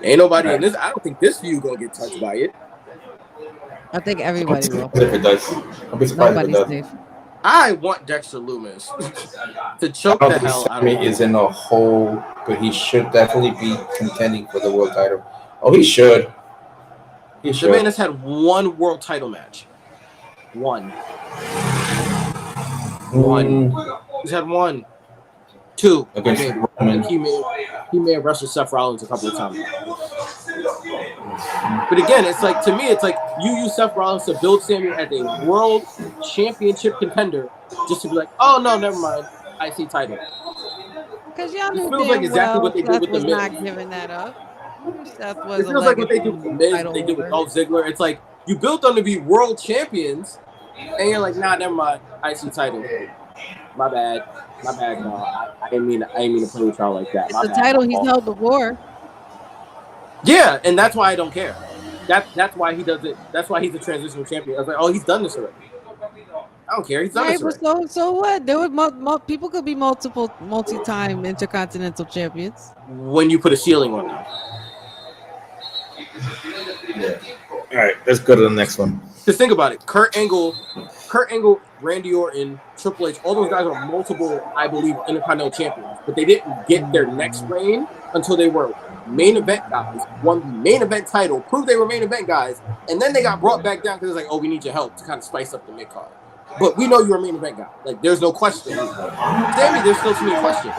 Speaker 3: Ain't nobody in this. I don't think this view gonna get touched by it.
Speaker 2: I think everybody will.
Speaker 1: If it does, I'll be surprised if it does.
Speaker 2: Safe.
Speaker 3: I want Dexter Loomis to choke the hell out of me.
Speaker 1: Is in a hole, but he should definitely be contending for the world title. Oh, he should.
Speaker 3: The man has had one world title match. One. He's had one. Two.
Speaker 1: Against Roman.
Speaker 3: He may have wrestled Seth Rollins a couple of times. But again, it's like, to me, it's like you use Seth Rollins to build Sammy as a world championship contender just to be like, oh no, never mind, IC title.
Speaker 2: Because y'all knew
Speaker 3: feels like exactly what they did with the Miz.
Speaker 2: Not giving that up. Seth was
Speaker 3: it feels like what they did with the Miz, they did with Dolph Ziggler. It's like you built them to be world champions, and you're like, nah, never mind, IC title. My bad, no. I didn't mean to play with y'all like that.
Speaker 2: It's the title he's held before.
Speaker 3: Yeah, and that's why I don't care. That's why he does it. That's why he's a transitional champion. I was like, oh, he's done this already. I don't care. He's done this already.
Speaker 2: So what? There were people could be multi-time intercontinental champions.
Speaker 3: When you put a ceiling on them.
Speaker 1: Yeah. All right, let's go to the next one.
Speaker 3: Just think about it. Kurt Angle Randy Orton, Triple H, all those guys are multiple, I believe, Intercontinental champions, but they didn't get their next reign until they were main event guys, won the main event title, proved they were main event guys, and then they got brought back down because it's like, oh, we need your help to kind of spice up the mid card. But we know you're a main event guy. Like, there's no question. Sammy, there's still too many questions.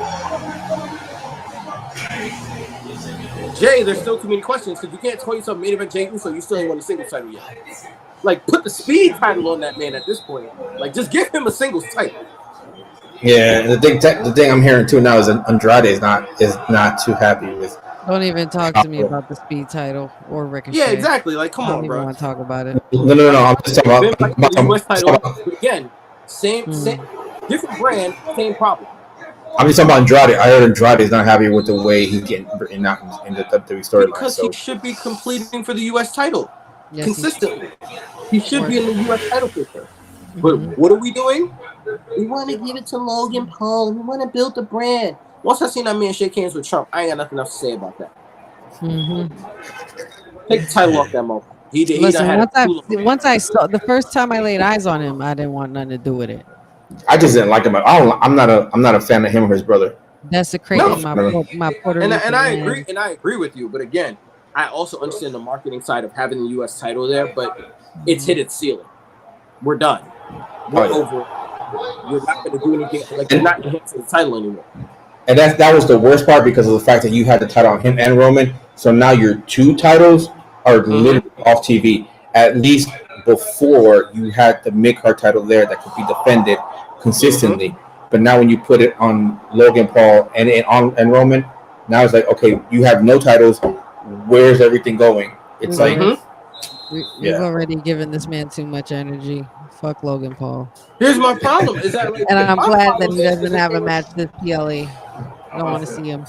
Speaker 3: Jay, there's still too many questions because you can't call yourself main event Jay Uso. You still ain't won a singles title yet. Like, put the speed title on that man at this point. Like, just give him a singles title.
Speaker 1: Yeah, the thing I'm hearing too now is Andrade is not too happy with.
Speaker 2: Don't even talk to me about the speed title or Ricochet.
Speaker 3: Yeah, exactly. Like, come on, bro.
Speaker 2: I don't even want to talk about it.
Speaker 1: No. I'm just talking about
Speaker 3: the US title. But again, same, different brand, same problem.
Speaker 1: I'm just talking about Andrade. I heard Andrade is not happy with the way he's getting written out in the WWE storyline.
Speaker 3: Because he should be completing for the US title consistently. He should be in the US title picture. But what are we doing? We want to give it to Logan Paul. We want to build the brand. Once I seen that man shake hands with Trump, I ain't got nothing else to say about that. Take the title off that moment.
Speaker 2: Once I saw the first time I laid eyes on him, I didn't want nothing to do with it.
Speaker 1: I just didn't like him. I'm not a fan of him or his brother.
Speaker 2: Desecrating my Puerto Rican
Speaker 3: and I agree with you. But again, I also understand the marketing side of having the U.S. title there. But it's hit its ceiling. We're done. We're over. You're not going to do anything. Like, you're not enhancing the title anymore.
Speaker 1: And that was the worst part because of the fact that you had the title on him and Roman. So now your two titles are literally off TV. At least before you had the mid-card title there that could be defended consistently. But now when you put it on Logan Paul and Roman, now it's like, okay, you have no titles. Where's everything going? It's
Speaker 2: we've already given this man too much energy. Fuck Logan Paul.
Speaker 3: Here's my problem. Is that
Speaker 2: and I'm glad that he doesn't have a match this PLE. I don't want to see him.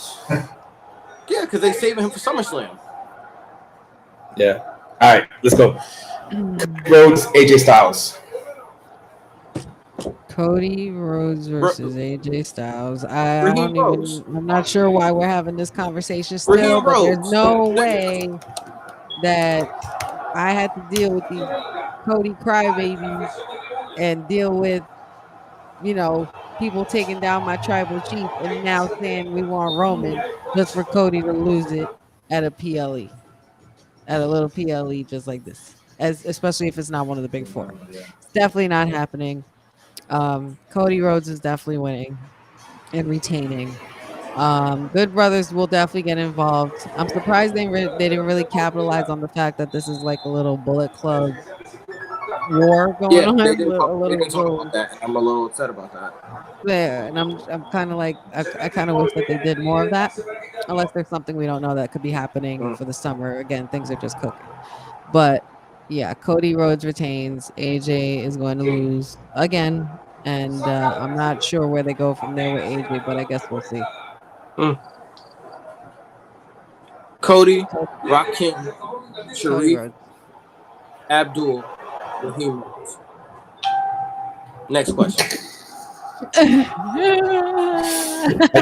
Speaker 3: Yeah, because they saving him for SummerSlam.
Speaker 1: Yeah. All right, let's go. Rhodes, AJ Styles.
Speaker 2: Cody Rhodes versus AJ Styles. I'm not sure why we're having this conversation still, but there's no way that I had to deal with these Cody crybabies and deal with, people taking down my tribal chief and now saying we want Roman just for Cody to lose it at a PLE. At a little PLE just like this. Especially if it's not one of the big four. It's definitely not happening. Cody Rhodes is definitely winning and retaining. Good Brothers will definitely get involved. I'm surprised they didn't really capitalize on the fact that this is like a little Bullet Club war going on.
Speaker 3: They didn't talk about that. I'm a little upset about that.
Speaker 2: Yeah, and I'm kind of like I kind of wish that they did more of that, unless there's something we don't know that could be happening for the summer. Again, things are just cooking. But yeah, Cody Rhodes retains. AJ is going to lose again, and I'm not sure where they go from there with AJ, but I guess we'll see.
Speaker 3: Cody, Rakim, Sharif, Abdul, Raheem. Next question.
Speaker 1: I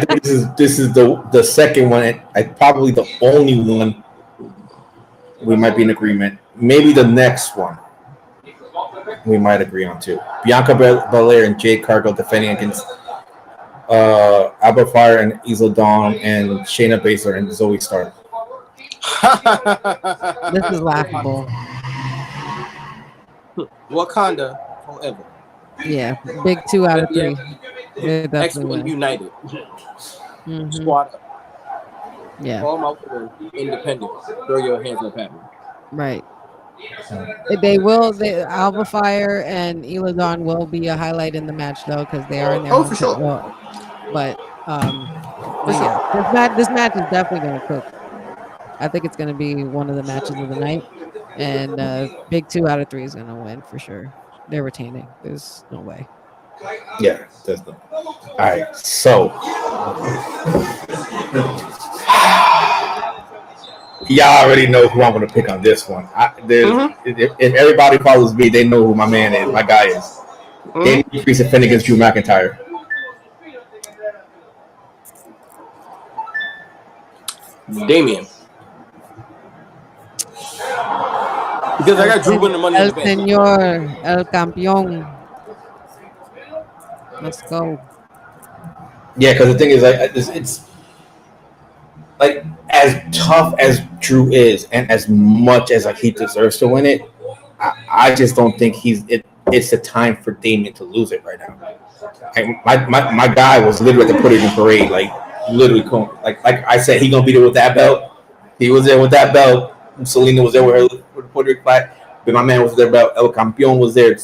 Speaker 1: think this is the second one. Probably the only one we might be in agreement. Maybe the next one we might agree on too. Bianca Belair and Jade Cargill defending against Alba Fire and Isla Dawn and Shayna Baszler and Zoe Stark.
Speaker 2: This is laughable.
Speaker 3: Wakanda forever.
Speaker 2: Yeah, big 2 out of 3.
Speaker 3: X-Men United. Squad up.
Speaker 2: Yeah.
Speaker 3: All my women independent. Throw your hands up at me.
Speaker 2: Right. They will. Alba Fire and Isla Dawn will be a highlight in the match though, because they are in there.
Speaker 3: Oh, for sure.
Speaker 2: But yeah, this match is definitely going to cook. I think it's going to be one of the matches of the night, and big 2 out of 3 is going to win for sure. They're retaining. There's no way.
Speaker 1: Yeah, there's no. All right, so y'all already know who I'm going to pick on this one. If everybody follows me, they know who my man is. My guy is. Damian Priest defending against Drew McIntyre.
Speaker 3: Damian. Because I got Drew winning the money in the bank.
Speaker 2: El Señor, El Campeón. Let's go.
Speaker 1: Yeah, because the thing is, like, it's like as tough as Drew is, and as much as like he deserves to win it, I just don't think it's the time for Damien to lose it right now. Like, my guy was literally at the Puerto Rican parade, like literally, like I said, he gonna be there with that belt. He was there with that belt. Selena was there with her with the Puerto Rican flag. But my man was there. Belt El Campeon was there,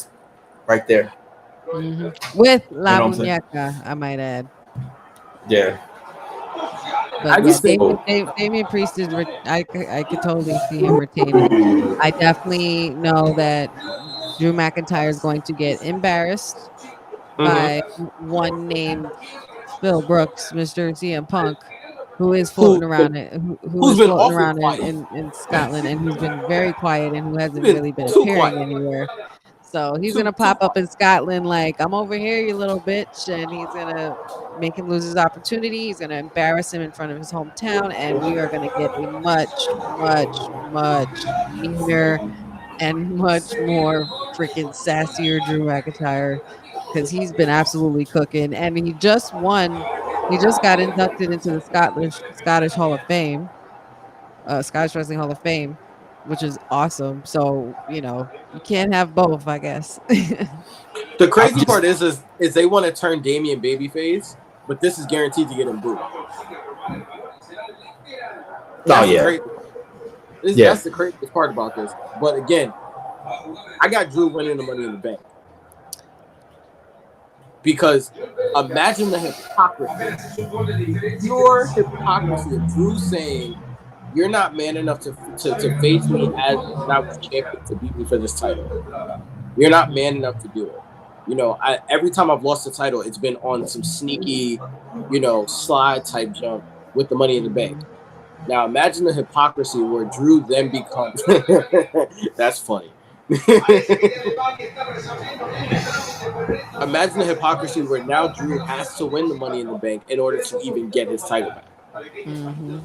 Speaker 1: right there.
Speaker 2: With
Speaker 1: You
Speaker 2: La
Speaker 1: know what I'm saying?
Speaker 2: Muñeca, I might add.
Speaker 1: Yeah.
Speaker 2: But
Speaker 3: I
Speaker 2: yeah,
Speaker 3: just think
Speaker 2: Damian Priest is. I could totally see him retaining. I definitely know that Drew McIntyre is going to get embarrassed by one named Phil Brooks, Mr. CM Punk, who is floating
Speaker 3: who
Speaker 2: around who
Speaker 3: who's
Speaker 2: is
Speaker 3: been
Speaker 2: floating
Speaker 3: awful
Speaker 2: around
Speaker 3: quiet.
Speaker 2: in Scotland, and who's been very quiet and who
Speaker 3: He's
Speaker 2: hasn't
Speaker 3: been
Speaker 2: really been
Speaker 3: too
Speaker 2: appearing
Speaker 3: quiet.
Speaker 2: anywhere. So he's gonna
Speaker 3: Too
Speaker 2: pop up
Speaker 3: quiet.
Speaker 2: in Scotland like, I'm over here, you little bitch, and he's gonna make him lose his opportunity. He's gonna embarrass him in front of his hometown, and we are gonna get a much, much, much meaner and much more freaking sassier Drew McIntyre, because he's been absolutely cooking, and he just won. He just got inducted into the Scottish Hall of Fame, Scottish Wrestling Hall of Fame, which is awesome. So you can't have both, I guess.
Speaker 3: The
Speaker 1: I'm
Speaker 3: crazy
Speaker 1: just,
Speaker 3: part is they want to turn Damien babyface, but this is guaranteed to get him booed.
Speaker 1: oh
Speaker 3: That's the
Speaker 1: yeah,
Speaker 3: crazy part.
Speaker 1: yeah.
Speaker 3: That's the craziest part about this. But again, I got Drew winning the Money in the Bank because imagine the hypocrisy, pure hypocrisy of Drew saying, "You're not man enough to face me as when I was champion to beat me for this title. You're not man enough to do it." Every time I've lost the title, it's been on some sneaky, slide type jump with the Money in the Bank. Now imagine the hypocrisy where Drew then becomes. That's funny. Imagine the hypocrisy where now Drew has to win the Money in the Bank in order to even get his title back.
Speaker 2: Mm-hmm.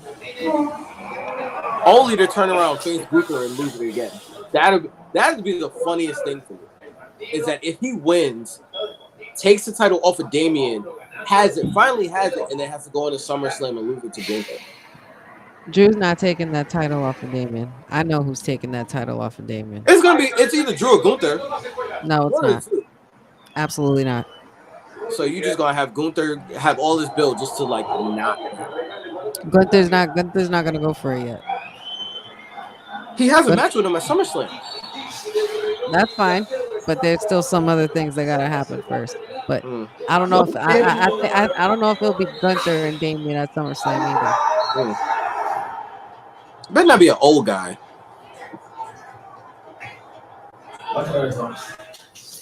Speaker 3: Only to turn around, face Gunther, and lose it again. That'd be the funniest thing for me. Is that if he wins, takes the title off of Damien, finally has it, and then has to go into SummerSlam and lose it to Gunther.
Speaker 2: Drew's not taking that title off of Damien. I know who's taking that title off of Damien.
Speaker 3: It's either Drew or Gunther.
Speaker 2: No, it's not. Absolutely not.
Speaker 3: So you just gonna have Gunther have all this build just to like not.
Speaker 2: Gunther's not gonna go for it yet.
Speaker 3: He has a match with him at SummerSlam.
Speaker 2: That's fine, but there's still some other things that gotta happen first. But I don't know if I don't know if it'll be Gunther and Damien at SummerSlam either.
Speaker 3: Better not be an old guy.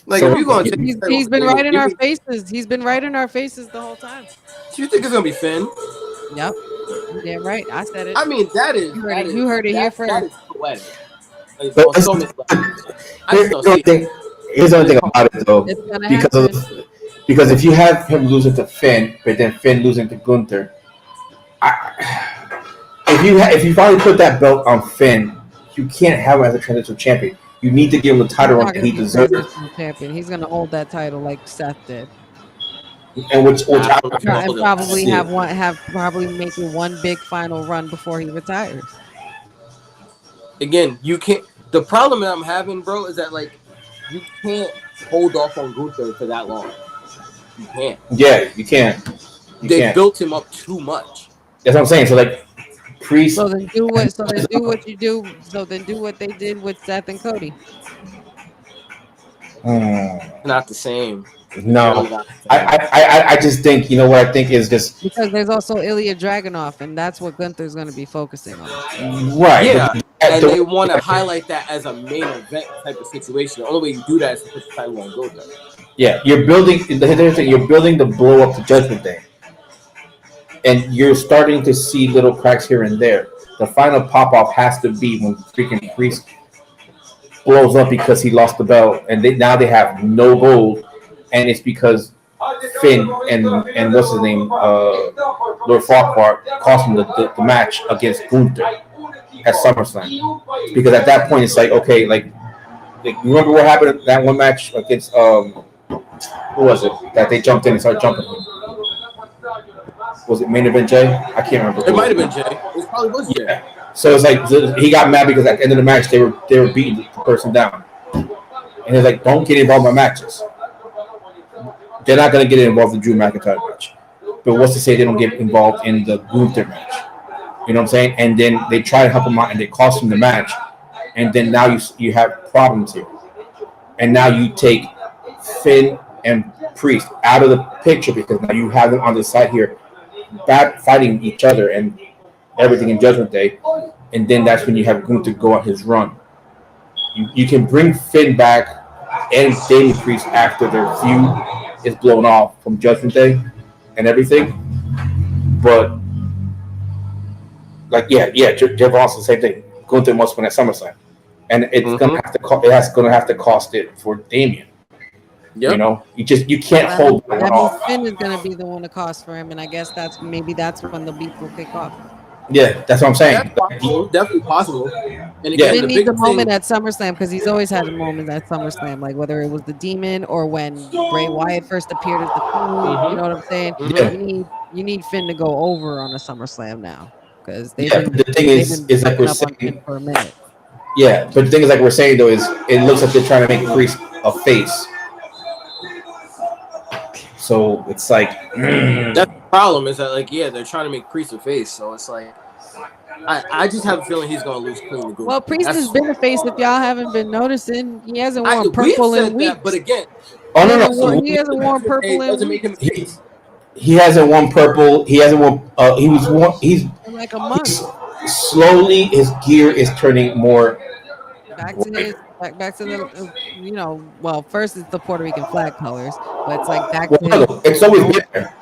Speaker 3: Like,
Speaker 1: So
Speaker 3: if you going to
Speaker 2: he's been right in our faces. He's been right in our faces the whole time.
Speaker 3: Do you think it's gonna be Finn?
Speaker 2: Yep. Yeah, right. I said it.
Speaker 3: I mean,
Speaker 2: you heard it here first.
Speaker 3: That is poetic. Here's
Speaker 1: the only thing about it though, because if you have him losing to Finn, but then Finn losing to Gunther, if you finally put that belt on Finn, you can't have him as a transitional champion. You need to give him the title run that he deserves.
Speaker 2: Champion. He's gonna hold that title like Seth did,
Speaker 1: and which
Speaker 2: probably probably making one big final run before he retires.
Speaker 3: Again, you can't. The problem that I'm having, bro, is that like you can't hold off on Gunther for that long. You can't.
Speaker 1: Yeah, you can't.
Speaker 3: They built him up too much.
Speaker 1: That's what I'm saying. So like, Priest.
Speaker 2: So then do what you do. So then do what they did with Seth and Cody.
Speaker 3: Not the same.
Speaker 1: No, I just think what I think is just
Speaker 2: because there's also Ilya Dragunov, and that's what Gunther's going to be focusing on.
Speaker 1: Right.
Speaker 3: Yeah, and they want to highlight that as a main event type of situation. The only way you do that is to put the title on Gunther. Yeah,
Speaker 1: you're building the blow up to Judgment Day, and you're starting to see little cracks here and there. The final pop off has to be when freaking Priest blows up because he lost the belt, and now they have no gold. And it's because Finn and what's his name, Lord Farquhar, cost him the match against Gunther at SummerSlam. Because at that point, it's like, okay, like remember what happened in that one match against Who was it that they jumped in and started jumping? Was it main event Jay? I can't remember.
Speaker 3: It might have been Jay. It probably was Jay.
Speaker 1: Yeah. So it's like he got mad because at the end of the match they were beating the person down, and he's like, "Don't get involved in my matches." They're not gonna get involved in Drew McIntyre match, but what's to say they don't get involved in the Gunther match? You know what I'm saying? And then they try to help him out, and they cost him the match, and then now you have problems here, and now you take Finn and Priest out of the picture because now you have them on the side here, fighting each other and everything in Judgment Day, and then that's when you have Gunther go on his run. You can bring Finn back and Damian Priest after their feud is blown off from Judgment Day and everything, but like Jeff Ross, the same thing. Gunther must win at SummerSlam, and it's gonna have to gonna have to cost it for Damian. Yep. You know, you can't hold
Speaker 2: that off. Finn is gonna be the one to cost for him, and I guess that's when the beef will kick off.
Speaker 1: Yeah, that's what I'm saying.
Speaker 3: Definitely possible.
Speaker 2: And again, Finn needs a moment at SummerSlam because he's always had a moment at SummerSlam, like whether it was the Demon or when Bray Wyatt first appeared as the Fiend. You know what I'm saying? Yeah. You need Finn to go over on a SummerSlam now because the
Speaker 1: thing is like we're saying
Speaker 2: for a minute.
Speaker 1: Yeah, but the thing is, like we're saying though, is it looks like they're trying to make Priest a face. So it's like
Speaker 3: that's the problem. Is that they're trying to make Priest a face. So it's like I just have a feeling he's gonna lose clean.
Speaker 2: Well, Priest has been a face. If y'all haven't been noticing, he hasn't worn purple in weeks.
Speaker 3: But again,
Speaker 2: he hasn't worn purple in weeks.
Speaker 1: He hasn't worn purple. He hasn't worn. He's
Speaker 2: in like a month.
Speaker 1: Slowly, his gear is turning more
Speaker 2: back to the well, first it's the Puerto Rican flag colors, but it's like back to
Speaker 1: it's always been there.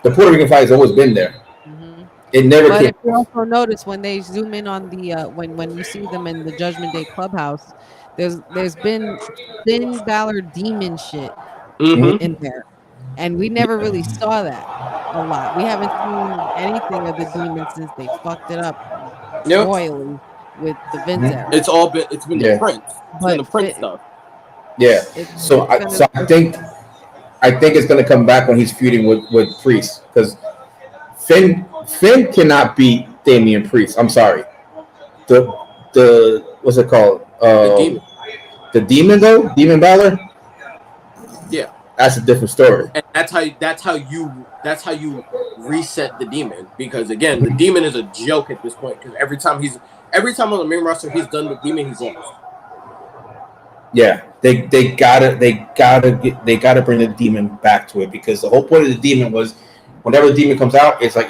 Speaker 1: The Puerto Rican flag has always been there. Mm-hmm. It never
Speaker 2: but
Speaker 1: came.
Speaker 2: If you also notice when they zoom in on the when you see them in the Judgment Day clubhouse, there's been Finn Balor demon shit in there. And we never really saw that a lot. We haven't seen anything of the demon since they fucked it up royally with the Vince era.
Speaker 3: It's been the Prince. It's been the Prince stuff.
Speaker 1: Yeah. So I think it's gonna come back when he's feuding with Priest because Finn cannot beat Damian Priest. I'm sorry. The what's it called? The Demon though? Demon Balor?
Speaker 3: Yeah.
Speaker 1: That's a different story.
Speaker 3: And that's how you reset the Demon, because again, the Demon is a joke at this point because every time on the main roster he's done the Demon, he's lost.
Speaker 1: Yeah, they gotta bring the Demon back to it because the whole point of the Demon was whenever the Demon comes out, it's like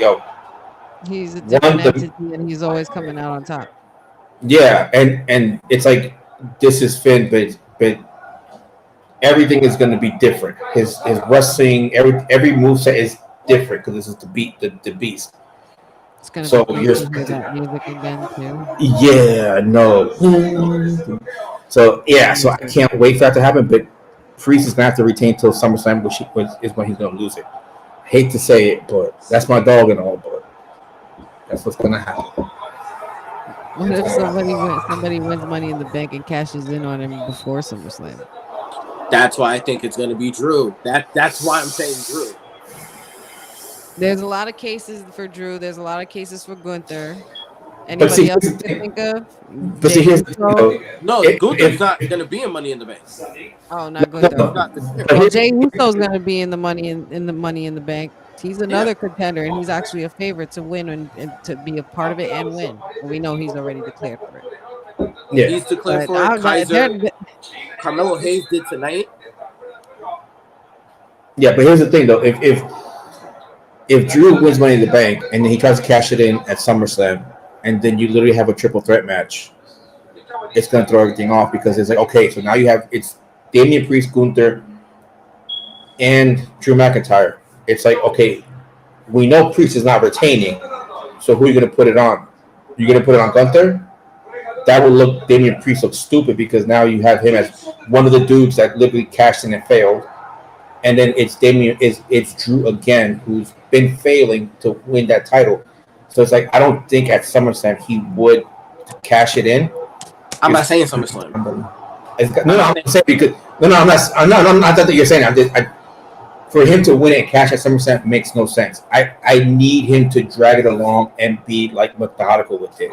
Speaker 2: he's a different entity and he's always coming out on top.
Speaker 1: Yeah, and it's like this is Finn, but everything is going to be different. His wrestling, every moveset is different because this is the beast.
Speaker 2: It's going to be that music again too.
Speaker 1: Yeah, no. So I can't wait for that to happen. But Priest is going to have to retain till SummerSlam, which is when he's going to lose it. I hate to say it, but that's my dog and all. But that's what's going to happen.
Speaker 2: What if somebody wins Money in the Bank and cashes in on him before SummerSlam?
Speaker 3: That's why I think it's going to be Drew. That's why I'm saying Drew.
Speaker 2: There's a lot of cases for Drew. There's a lot of cases for Gunther. Anybody else you can think of?
Speaker 1: But see, here's the thing, though.
Speaker 3: No, Gunther's not going to be in Money in the Bank.
Speaker 2: Oh, not Gunther. Well, Jey Uso's going to be in the Money in the Bank. He's another contender, and he's actually a favorite to win and to be a part of it and win. We know he's already declared for it.
Speaker 1: Yeah,
Speaker 3: he's declared for it. Kaiser. Carmelo Hayes did tonight.
Speaker 1: Yeah, but here's the thing, though. If Drew wins Money in the Bank and then he tries to cash it in at SummerSlam, and then you literally have a triple threat match, it's going to throw everything off because it's like, okay, so now it's Damian Priest, Gunther, and Drew McIntyre. It's like, okay, we know Priest is not retaining, so who are you going to put it on? You're going to put it on Gunther? That would look Damian Priest look stupid because now you have him as one of the dudes that literally cashed in and failed, and then it's Drew again who's been failing to win that title. So it's like I don't think at SummerSlam he would cash it in.
Speaker 3: I'm not saying SummerSlam.
Speaker 1: I'm saying because No, I'm not that you're saying. For him to win it and cash at SummerSlam makes no sense. I need him to drag it along and be like methodical with it.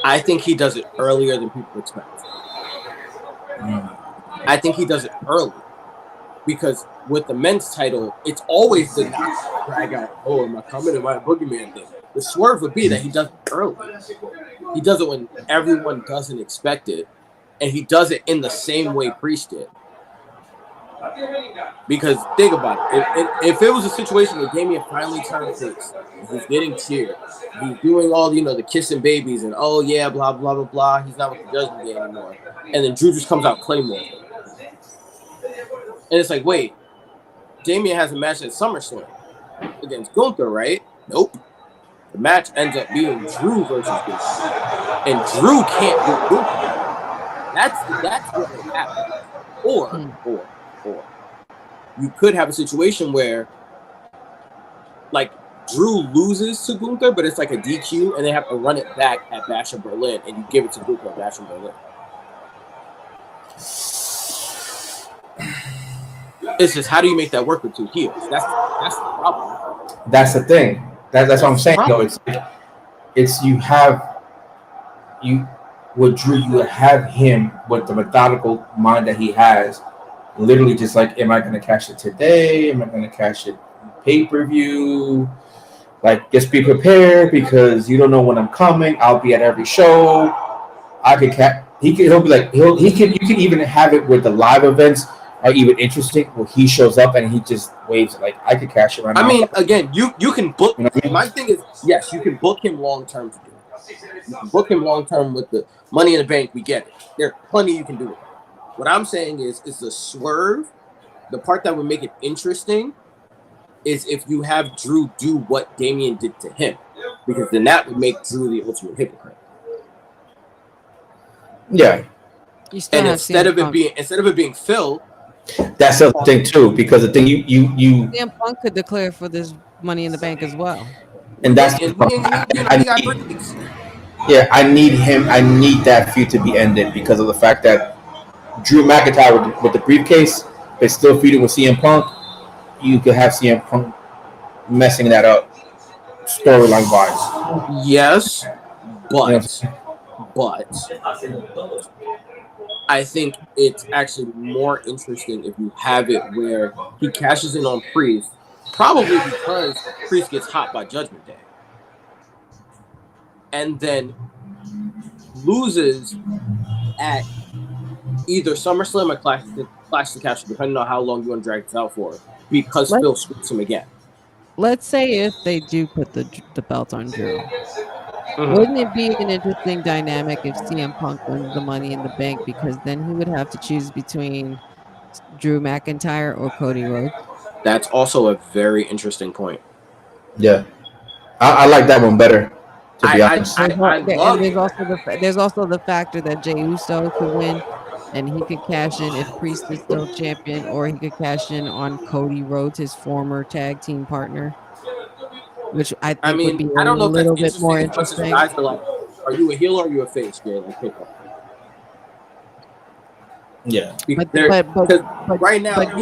Speaker 3: I think he does it earlier than people expect. I think he does it early because with the men's title, it's always the not drag out. Oh, am I coming? Am I a boogeyman thing? The swerve would be that he does it early. He does it when everyone doesn't expect it, and he does it in the same way Priest did. Because think about it, if it was a situation where Damian finally turned face, he's getting cheered, he's doing all the kissing babies and oh yeah, blah blah blah blah, he's not with the Judgment Day anymore, and then Drew just comes out Claymore, and it's like, wait, Damian has a match at SummerSlam against Gunther, right? Nope. The match ends up being Drew versus Gunther, and Drew can't do Gunther. That's what would happen, or you could have a situation where, like, Drew loses to Gunther, but it's like a DQ, and they have to run it back at Bash in Berlin, and you give it to Gunther at Bash in Berlin. It's just, how do you make that work with two heels? That's the problem.
Speaker 1: That's the thing. That's what I'm saying. Though it's you with Drew, you have him with the methodical mind that he has. Literally just like, am I going to cash it today? Am I going to cash it pay-per-view? Like, just be prepared because you don't know when I'm coming. I'll be at every show. He'll be like, you can even have it with the live events are even interesting where he shows up and he just waves like, I could cash it right now.
Speaker 3: I mean, again, you can book.
Speaker 1: You know what I mean?
Speaker 3: My thing is, yes, you can book him long-term to do it. You can book him long-term with the Money in the Bank. We get it. There's plenty you can do it. What I'm saying is the swerve, the part that would make it interesting is if you have Drew do what Damian did to him, because then that would make Drew the ultimate hypocrite.
Speaker 1: Yeah.
Speaker 3: And instead of it being Phil,
Speaker 1: that's the thing too, because the thing you
Speaker 2: CM Punk could declare for this Money in the Bank as well.
Speaker 1: And that's I need him. I need that feud to be ended because of the fact that Drew McIntyre with the briefcase is still feuding with CM Punk. You could have CM Punk messing that up storyline wise.
Speaker 3: Yes, but I think it's actually more interesting if you have it where he cashes in on Priest, probably because Priest gets hot by Judgment Day, and then loses at either SummerSlam or Clash of the Castle, depending on how long you want to drag this out for, because Phil screws him again.
Speaker 2: Let's say if they do put the belt on Drew. Wouldn't it be an interesting dynamic if CM Punk wins the Money in the Bank, because then he would have to choose between Drew McIntyre or Cody Rhodes?
Speaker 3: That's also a very interesting point.
Speaker 1: Yeah, I like that one better. To be honest,
Speaker 2: there's also the factor that Jey Uso could win, and he could cash in if Priest is still champion, or he could cash in on Cody Rhodes, his former tag team partner, which I think would be a little bit more interesting.
Speaker 3: Guys are like, are you a heel or are you a face?
Speaker 1: Yeah,
Speaker 3: but right now,
Speaker 2: but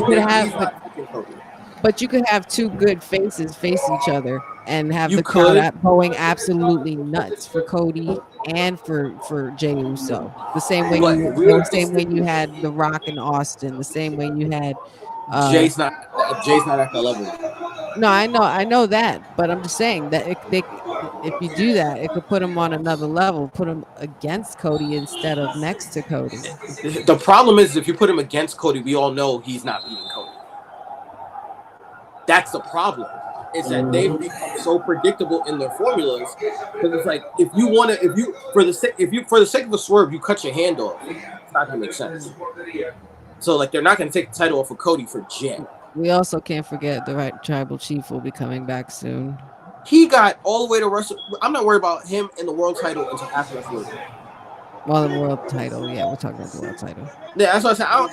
Speaker 2: you could have two good faces face each other and have the crowd going absolutely nuts for Cody and for Jey Uso. The same way you had The Rock and Austin. The same way you had.
Speaker 3: Jay's not at that level.
Speaker 2: No, I know that, but I'm just saying that if you do that, it could put him on another level, put him against Cody instead of next to Cody.
Speaker 3: The problem is, if you put him against Cody, we all know he's not beating Cody. That's the problem. Is that they've become so predictable in their formulas, because it's like, for the sake of a swerve, you cut your hand off. It's not gonna make sense. So like, they're not gonna take the title off of Cody for Jen.
Speaker 2: We also can't forget the right tribal chief will be coming back soon.
Speaker 3: He got all the way to Wrestle. I'm not worried about him and the world title until after WrestleMania.
Speaker 2: Well, the world title, yeah, we're talking about the world title.
Speaker 3: Yeah, that's what I said. I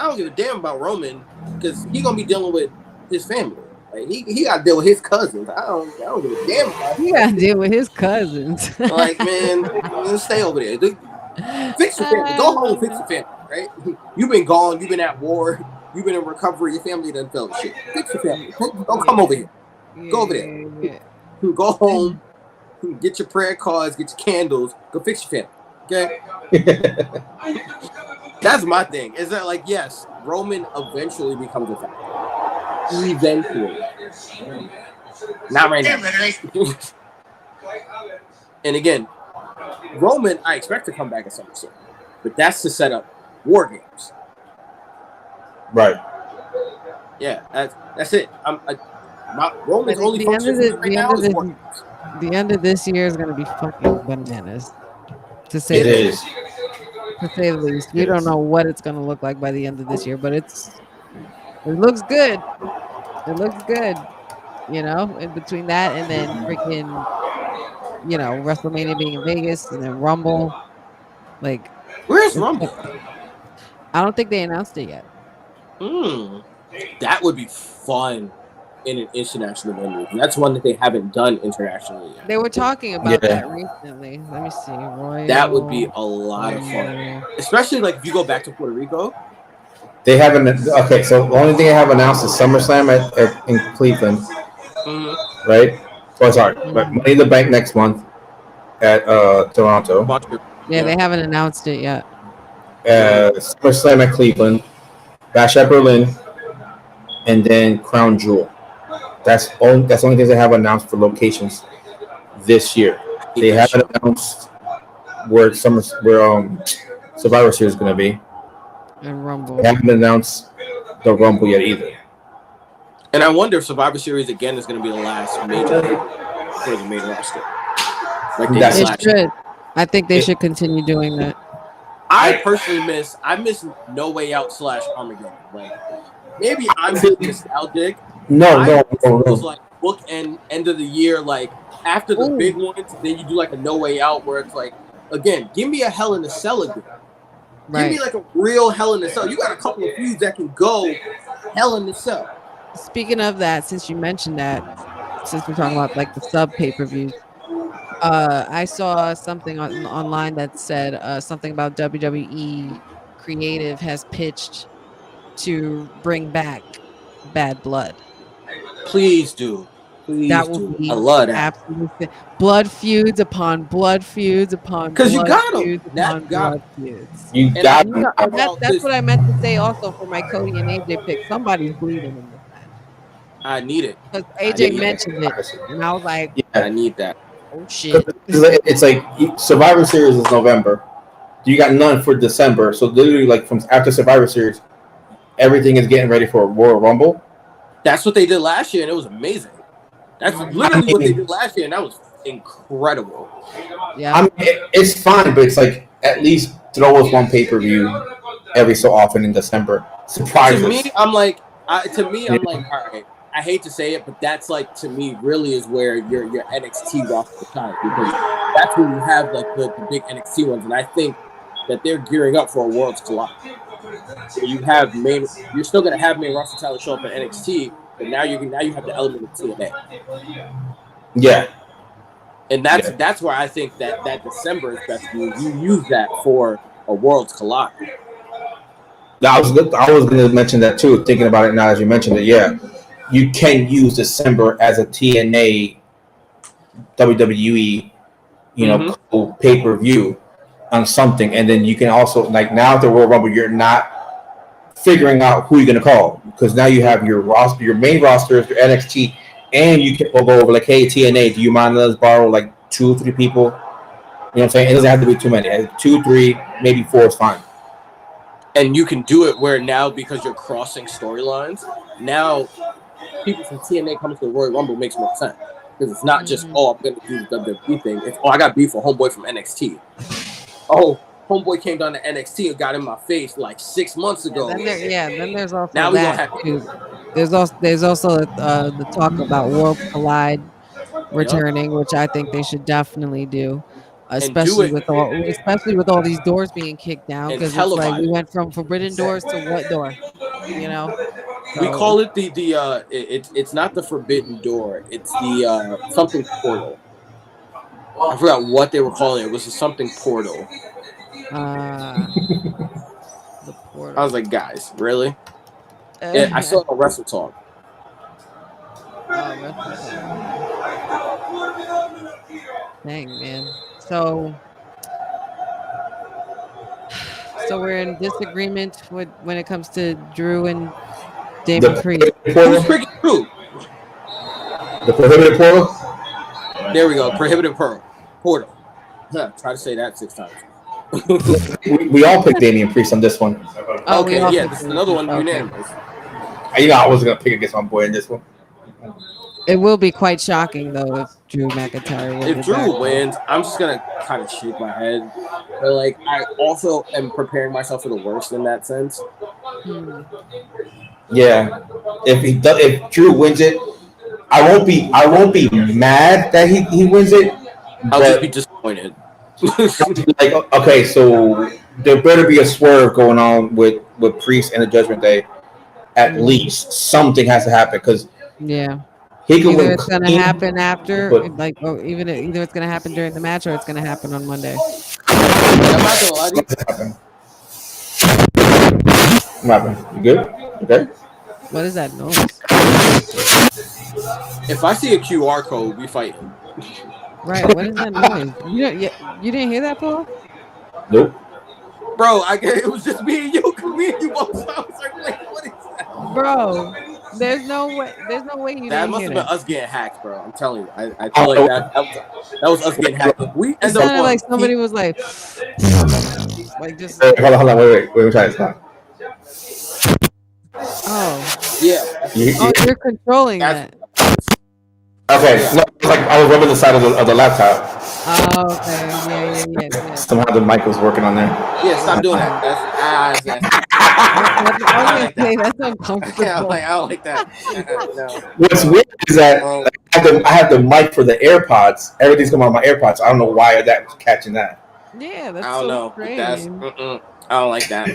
Speaker 3: don't give a damn about Roman, because he's gonna be dealing with his family. Like, he got to deal with his cousins. I don't give a damn about him.
Speaker 2: He got to deal with his cousins.
Speaker 3: Like, man, stay over there. Fix the family. Go home and fix the family. right? You've been gone. You've been at war. You've been in recovery. Your family done fell to shit. Fix your family. Don't come over here. Go over there. Go home. Get your prayer cards. Get your candles. Go fix your family. Okay. That's my thing. Is that like, yes, Roman eventually becomes a factor. Eventually. Not right now. And again, Roman, I expect to come back at SummerSlam, but that's to set up War Games.
Speaker 1: Right.
Speaker 3: Yeah, that's it. Roman's only function right now is War Games.
Speaker 2: The end of this year is going to be fucking bananas. To say
Speaker 1: it is.
Speaker 2: To say the least. We don't know what it's going to look like by the end of this year, but it looks good. It looks good. You know, in between that and then freaking, you know, WrestleMania being in Vegas and then Rumble. Like,
Speaker 3: where's Rumble?
Speaker 2: I don't think they announced it yet.
Speaker 3: That would be fun in an international venue. That's one that they haven't done internationally yet.
Speaker 2: They were talking about that recently. Let me see.
Speaker 3: That would be a lot of fun. Especially like if you go back to Puerto Rico.
Speaker 1: They haven't. Okay, so the only thing I have announced is SummerSlam in Cleveland. Right? Oh, sorry. But Money in the Bank next month at Toronto.
Speaker 2: Yeah, they haven't announced it yet.
Speaker 1: SummerSlam at Cleveland, Bash at Berlin, and then Crown Jewel. That's the only things they have announced for locations this year. They haven't announced where Survivor Series is going to be.
Speaker 2: And Rumble.
Speaker 1: They haven't announced the Rumble yet either.
Speaker 3: And I wonder if Survivor Series again is going to be the last major for the main roster. Like
Speaker 2: they should. I think they should continue doing that.
Speaker 3: I personally miss No Way Out / Armageddon. Like maybe I'm just nostalgic.
Speaker 1: No.
Speaker 3: It was like book end of the year, like after the big ones, then you do like a No Way Out where it's like, again, give me a Hell in a Cell again. Give me like a real Hell in a Cell. You got a couple of feuds that can go Hell in a Cell.
Speaker 2: Speaking of that, since you mentioned that, since we're talking about like the sub pay-per-views, I saw something online that said something about WWE Creative has pitched to bring back Bad Blood.
Speaker 3: Please do.
Speaker 2: That would be
Speaker 3: I love that.
Speaker 2: Absolutely. Blood feuds upon blood feuds upon
Speaker 3: because you got
Speaker 2: them.
Speaker 1: You got them.
Speaker 2: That's what I meant to say also for my Cody and AJ pick. Somebody's bleeding in this match.
Speaker 3: I need it.
Speaker 2: Because AJ mentioned it, and I was like,
Speaker 3: I need that.
Speaker 2: Oh shit!
Speaker 1: It's like Survivor Series is November. You got none for December, so literally like from after Survivor Series, everything is getting ready for a Royal Rumble.
Speaker 3: That's what they did last year, and it was amazing. That's literally what they did last year, and that was incredible.
Speaker 2: Yeah,
Speaker 1: I mean, it's fine, but it's like at least throw us one pay-per-view every so often in December. Surprise
Speaker 3: To
Speaker 1: us.
Speaker 3: me, I'm like, all right. I hate to say it, but that's like to me really is where your NXT roster shines, because that's when you have like the big NXT ones, and I think that they're gearing up for a Worlds Collide. So you're still gonna have main roster talent show up at NXT, but now you have the element of TNA.
Speaker 1: Yeah.
Speaker 3: And that's where I think that December is best. You use that for a Worlds Collide.
Speaker 1: I was going to mention that too. Thinking about it now as you mentioned it, yeah, you can use December as a TNA WWE, pay-per-view on something, and then you can also like now at the Royal Rumble, you're not figuring out who you're going to call because now you have your roster, your main roster, your NXT. And you can go over like, hey, TNA, do you mind letting us borrow like 2 or 3 people? You know what I'm saying? It doesn't have to be too many. 2, 3, maybe 4 is fine.
Speaker 3: And you can do it where now, because you're crossing storylines, now people from TNA coming to the Royal Rumble makes more sense. Because it's not just, I'm going to do the WWE thing. It's, I got beef with Homeboy from NXT. Oh, Homeboy came down to NXT and got in my face like 6 months ago.
Speaker 2: Then there's also
Speaker 3: now
Speaker 2: that too. There's also the talk about World Collide returning, which I think they should definitely do, especially with all these doors being kicked down, because it's like we went from forbidden doors to what door, So,
Speaker 3: we call it it's not the forbidden door, it's the something portal. I forgot what they were calling it. It was a something portal.
Speaker 2: The
Speaker 3: I was like, guys, really? I saw it on Wrestle Talk.
Speaker 2: Oh, Wrestle Talk. Dang, man. So we're in disagreement with when it comes to Drew and Damon Priest.
Speaker 3: Who's picking Drew?
Speaker 1: The prohibited portal.
Speaker 3: There we go. Prohibited portal. Try to say that 6 times.
Speaker 1: we all picked Damian Priest on this one.
Speaker 3: Okay, yeah, this is another one unanimous.
Speaker 1: You know, I wasn't gonna pick against my boy in this one.
Speaker 2: It will be quite shocking though if Drew McIntyre wins.
Speaker 3: If Drew wins, I'm just gonna kind of shake my head. But like, I also am preparing myself for the worst in that sense.
Speaker 1: Yeah, if Drew wins it, I won't be mad that he wins it.
Speaker 3: I'll just be disappointed.
Speaker 1: Like, okay, so there better be a swerve going on with Priest and the Judgment Day. At least something has to happen because he can
Speaker 2: either
Speaker 1: win.
Speaker 2: It's gonna happen after, like, or either it's gonna happen during the match or it's gonna happen on Monday.
Speaker 3: I'm not gonna lie to
Speaker 1: you. What happened? You good? Okay.
Speaker 2: What is that noise?
Speaker 3: If I see a QR code, we fight him.
Speaker 2: Right. What is that noise? You didn't hear that, Paul?
Speaker 1: Nope.
Speaker 3: Bro, it was just me and you. Me and you both. I was like, what is that?
Speaker 2: Bro, there's no way you
Speaker 3: that
Speaker 2: didn't hear
Speaker 3: must have
Speaker 2: that.
Speaker 3: been us getting hacked, bro. I'm telling you. I feel like that was us getting hacked.
Speaker 2: It sounded like somebody was like just.
Speaker 1: Hold on. Wait. We're trying to stop.
Speaker 2: Oh.
Speaker 3: Yeah.
Speaker 2: You're controlling that.
Speaker 1: Okay, no, it's like I was rubbing the side of the laptop.
Speaker 2: Oh, okay. Yeah.
Speaker 1: Somehow the mic was working on there.
Speaker 3: Yeah, stop doing that.
Speaker 2: That's uncomfortable.
Speaker 3: I don't like that. No.
Speaker 1: What's weird is that I have the mic for the AirPods. Everything's coming out of my AirPods. I don't know why that was catching that.
Speaker 2: Yeah, that's
Speaker 3: I don't know.
Speaker 2: strange.
Speaker 3: I don't like that.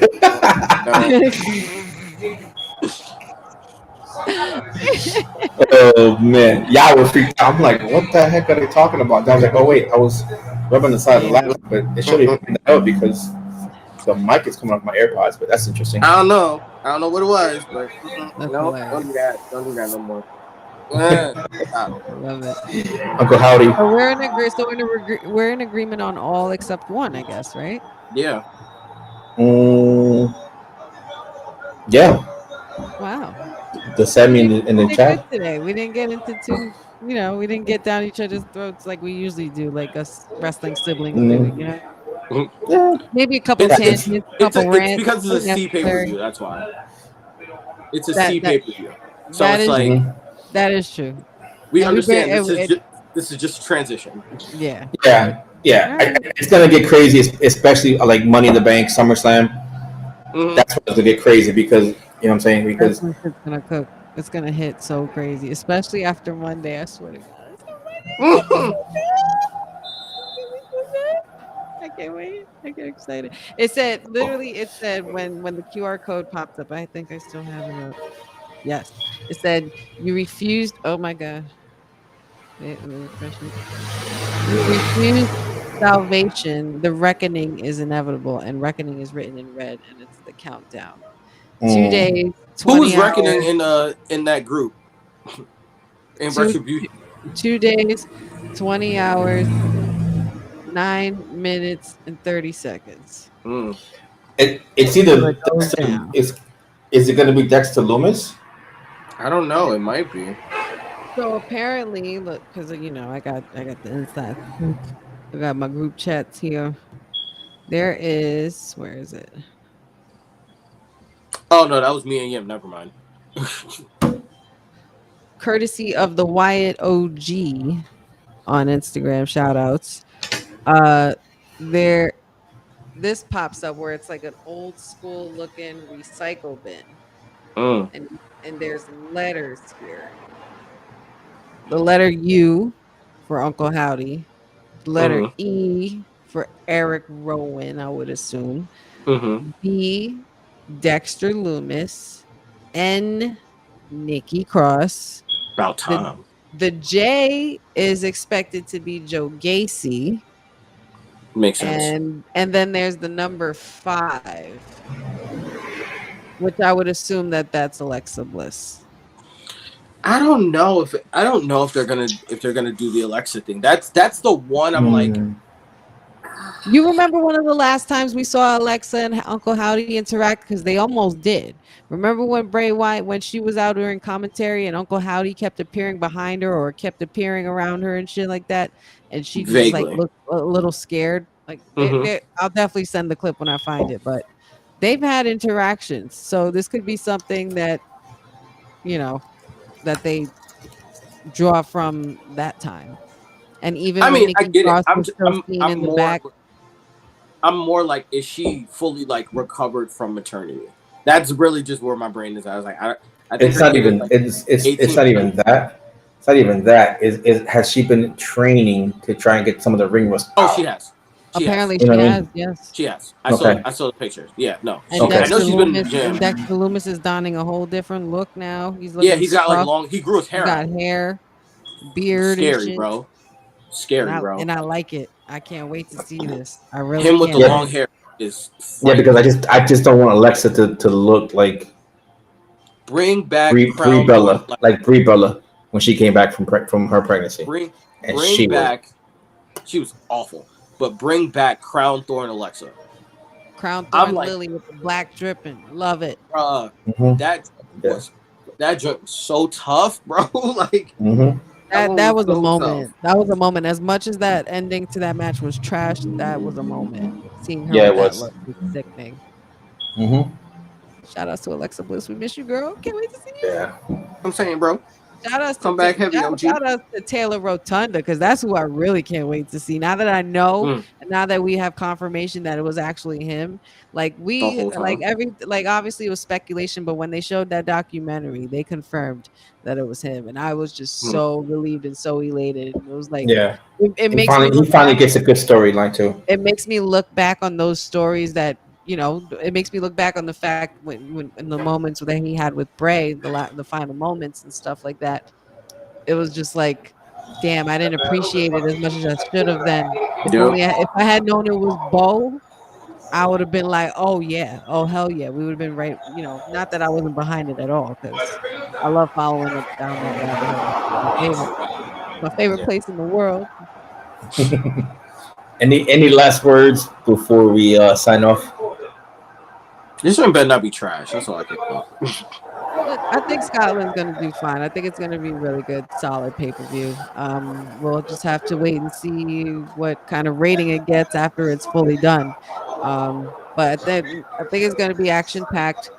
Speaker 1: Oh man, y'all were freaked out. I'm like, what the heck are they talking about? And I was like, oh wait, I was rubbing the side of the laptop, but it should have been out because the mic is coming off my AirPods. But that's interesting.
Speaker 3: I don't know what it was, but no, don't do that no more.
Speaker 2: Love it.
Speaker 1: Uncle Howdy.
Speaker 2: So we're in agreement on all except one, I guess, right?
Speaker 3: Yeah.
Speaker 1: Yeah.
Speaker 2: Wow.
Speaker 1: The semi in the chat
Speaker 2: today. We didn't get into we didn't get down each other's throats like we usually do, like us wrestling siblings do,
Speaker 1: Yeah.
Speaker 2: Maybe a couple tangents, a couple rants.
Speaker 3: It's because it's a C pay-per-view, that's why. It's a C pay-per-view. So
Speaker 2: it's
Speaker 3: like
Speaker 2: that is true.
Speaker 3: We understand this is just a transition.
Speaker 1: Yeah. It's gonna get crazy, especially like Money in the Bank, SummerSlam. That's what's gonna get crazy because you know what I'm saying? Because
Speaker 2: it's gonna cook. It's gonna hit so crazy, especially after Monday. I swear to God. I can't wait. I get excited. It said when the QR code popped up. I think I still have it up. Yes. It said you refused. Oh my God. Wait, let me refresh it. You refused salvation. The reckoning is inevitable, and reckoning is written in red, and it's the countdown. 2 days.
Speaker 3: Who was reckoning in that group? In Retribution.
Speaker 2: 2 days, 20 hours, 9 minutes, and 30 seconds.
Speaker 1: It's either is it going to be Dexter Lumis?
Speaker 3: I don't know. It might be.
Speaker 2: So apparently, look, because I got the inside. I got my group chats here. There is, where is it?
Speaker 3: Oh no, that was me and Yim. Never mind.
Speaker 2: Courtesy of the Wyatt OG on Instagram. Shout outs. This pops up where it's like an old school looking recycle bin. And there's letters here. The letter U for Uncle Howdy. The letter E for Eric Rowan, I would assume. B, Dexter Lumis. N, Nikki Cross.
Speaker 3: About time.
Speaker 2: The J is expected to be Joe Gacy.
Speaker 3: Makes sense.
Speaker 2: And then there's the number 5. which I would assume that that's Alexa Bliss.
Speaker 3: I don't know if they're gonna do the Alexa thing. That's the one I'm like.
Speaker 2: You remember one of the last times we saw Alexa and Uncle Howdy interact, because they almost did. Remember when Bray Wyatt, when she was out during commentary and Uncle Howdy kept appearing behind her or kept appearing around her and shit like that, and she just like
Speaker 3: Vaguely.
Speaker 2: looked a little scared. Like I'll definitely send the clip when I find it, but they've had interactions, so this could be something that that they draw from that time. And even
Speaker 3: I
Speaker 2: when
Speaker 3: mean, I
Speaker 2: Nikki
Speaker 3: get it.
Speaker 2: Cross was still seen in the back.
Speaker 3: I'm more like, is she fully like recovered from maternity? That's really just where my brain is. I was like, I think
Speaker 1: it's not even it's not even that. It's not even that. Is has she been training to try and get some of the ring rust out?
Speaker 3: Oh, she has.
Speaker 2: Apparently,
Speaker 1: You know
Speaker 2: she
Speaker 1: what I
Speaker 2: has.
Speaker 1: mean?
Speaker 2: Yes.
Speaker 3: She has. I
Speaker 1: Okay.
Speaker 3: saw the pictures. Yeah, no.
Speaker 2: And
Speaker 1: Okay.
Speaker 3: I know she's been in the gym.
Speaker 2: Dexter Loomis is donning a whole different look now. He's
Speaker 3: Yeah,
Speaker 2: looking
Speaker 3: he's got like
Speaker 2: scruffed.
Speaker 3: long. He grew his
Speaker 2: He's
Speaker 3: hair
Speaker 2: got
Speaker 3: out.
Speaker 2: hair, beard, and
Speaker 3: Scary,
Speaker 2: shit.
Speaker 3: bro. Scary, bro.
Speaker 2: And I like it. I can't wait to see this. I really
Speaker 3: Him with
Speaker 2: can't
Speaker 3: the
Speaker 2: wait.
Speaker 3: long hair is
Speaker 1: Yeah,
Speaker 3: frightening.
Speaker 1: because I just don't want Alexa to look like
Speaker 3: Bring back
Speaker 1: Brie
Speaker 3: Crown
Speaker 1: Bella,
Speaker 3: Thorn,
Speaker 1: like Brie Bella when she came back from her pregnancy.
Speaker 3: Bring
Speaker 1: she
Speaker 3: back. She was awful, but bring back Crown Thorn Alexa.
Speaker 2: Crown Thorn Lily with the black dripping. Love it.
Speaker 3: That joint was so tough, bro. Like
Speaker 2: that was
Speaker 3: so
Speaker 2: a moment.
Speaker 3: tough.
Speaker 2: That was a moment. As much as that ending to that match was trash, that was a moment. Seeing her
Speaker 1: Yeah,
Speaker 2: with
Speaker 1: it
Speaker 2: that
Speaker 1: was.
Speaker 2: look was sickening.
Speaker 1: Mm-hmm.
Speaker 2: Shout out to Alexa Bliss. We miss you, girl. Can't wait to see you.
Speaker 1: Yeah.
Speaker 3: I'm saying, bro.
Speaker 2: Shout out
Speaker 3: Come back heavy, OG.
Speaker 2: Shout out to Taylor Rotunda, because that's who I really can't wait to see. Now that I know, and now that we have confirmation that it was actually him, like obviously it was speculation, but when they showed that documentary, they confirmed that it was him, and I was just so relieved and so elated. And it was like, it makes
Speaker 1: he finally gets a good storyline too.
Speaker 2: It makes me look back on those stories that it makes me look back on the fact when in the moments that he had with Bray, the final moments and stuff like that. It was just like, damn, I didn't appreciate it as much as I should have. Then if I had known it was Bo, I would have been like, oh yeah, oh hell yeah, we would have been right. Not that I wasn't behind it at all, because I love following it down that rabbit hole. My favorite place in the world.
Speaker 1: Any last words before we sign off?
Speaker 3: This one better not be trash. That's all I think about.
Speaker 2: I think Scotland's going to do fine. I think it's going to be really good, solid pay-per-view. We'll just have to wait and see what kind of rating it gets after it's fully done. But I think it's going to be action-packed.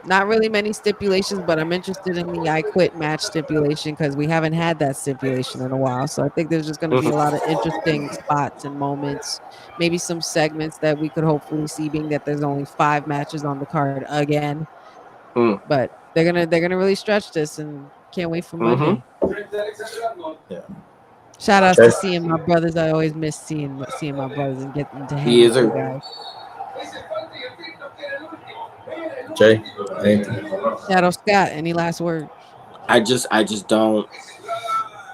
Speaker 2: Not really many stipulations, but I'm interested in the I Quit match stipulation, because we haven't had that stipulation in a while. So I think there's just going to be a lot of interesting spots and moments, maybe some segments that we could hopefully see, being that there's only 5 matches on the card again. But they're gonna really stretch this, and can't wait for Monday.
Speaker 1: Yeah.
Speaker 2: Shout outs to seeing my brothers. I always miss seeing my brothers and getting to hang with you guys.
Speaker 1: Jay, anything?
Speaker 2: Shadow Scott, any last words?
Speaker 3: I just don't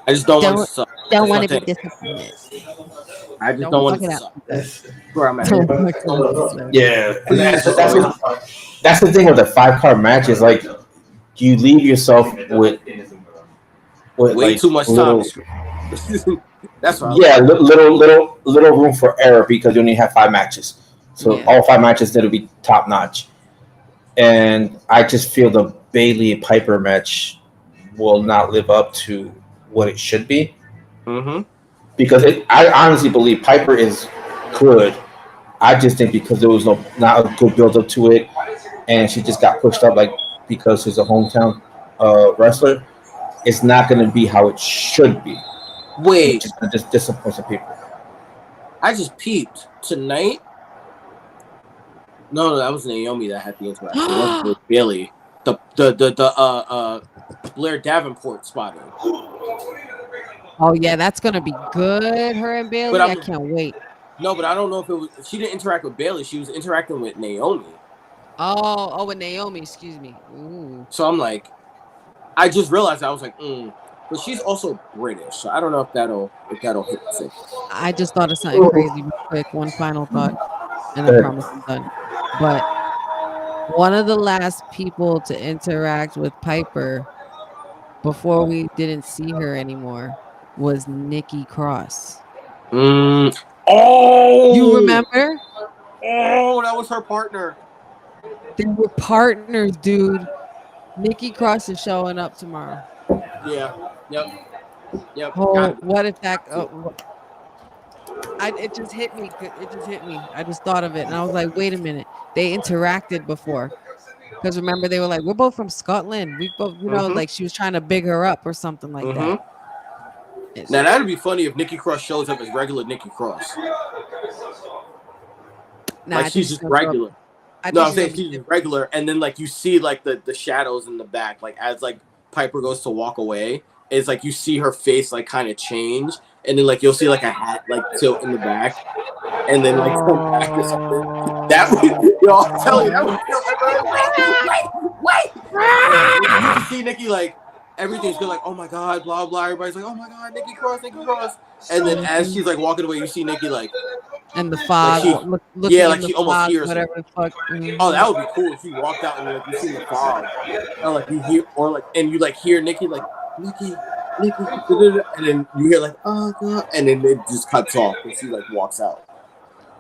Speaker 3: want to
Speaker 2: don't want to be disappointed.
Speaker 3: I just don't want to suck. That's where I'm at.
Speaker 1: Yeah, that's the thing with the 5-card matches. Like, you leave yourself with
Speaker 3: way
Speaker 1: like,
Speaker 3: too much time. That's right.
Speaker 1: Yeah, little room for error, because you only have 5 matches, so all 5 matches need to be top notch. And I just feel the Bayley Piper match will not live up to what it should be. Because I honestly believe Piper is good. I just think because there was not a good build up to it, and she just got pushed up, like, because she's a hometown wrestler, it's not going to be how it should be.
Speaker 3: Wait,
Speaker 1: just disappoint some people.
Speaker 3: I just peeped tonight. No, that was Naomi that had the interaction. It wasn't with Bayley. The Blair Davenport spotting.
Speaker 2: Oh yeah, that's gonna be good. Her and Bayley, I can't wait.
Speaker 3: No, but I don't know if it was. She didn't interact with Bayley. She was interacting with Naomi.
Speaker 2: Oh, with Naomi. Excuse me. Ooh.
Speaker 3: So I'm like, I just realized I was like, but she's also British, so I don't know if that'll hit the thing.
Speaker 2: I just thought of something crazy real quick. One final thought, and I promise I'm done. But One of the last people to interact with Piper before we didn't see her anymore was Nikki Cross.
Speaker 3: Oh,
Speaker 2: you remember?
Speaker 3: Oh, that was her partner.
Speaker 2: They were partners, dude. Nikki Cross is showing up tomorrow.
Speaker 3: Yeah. Yep.
Speaker 2: What if that? It just hit me. It just hit me. I just thought of it, and I was like, "Wait a minute." They interacted before, because remember they were like, "We're both from Scotland. We both, like she was trying to big her up or something like that."
Speaker 3: Now that'd be funny if Nikki Cross shows up as regular Nikki Cross. Like she's just regular. No, I'm saying she's just regular, and then like you see like the shadows in the back, like as like Piper goes to walk away, it's like you see her face like kind of change, and then like you'll see like a hat like tilt in the back, and then like come back or something. That would, I'm telling you, that would kill everybody. Wait. You see Nikki like everything's good, like oh my god, blah blah. Everybody's like oh my god, Nikki Cross, and then as she's like walking away, you see Nikki like.
Speaker 2: And the fog,
Speaker 3: like she almost fog, hears whatever the fuck. Oh, that would be cool if you walked out and like you see the fog, or like you hear, or like and you like hear Nikki like Nikki, and then you hear like oh god, and then it just cuts off and she like walks out.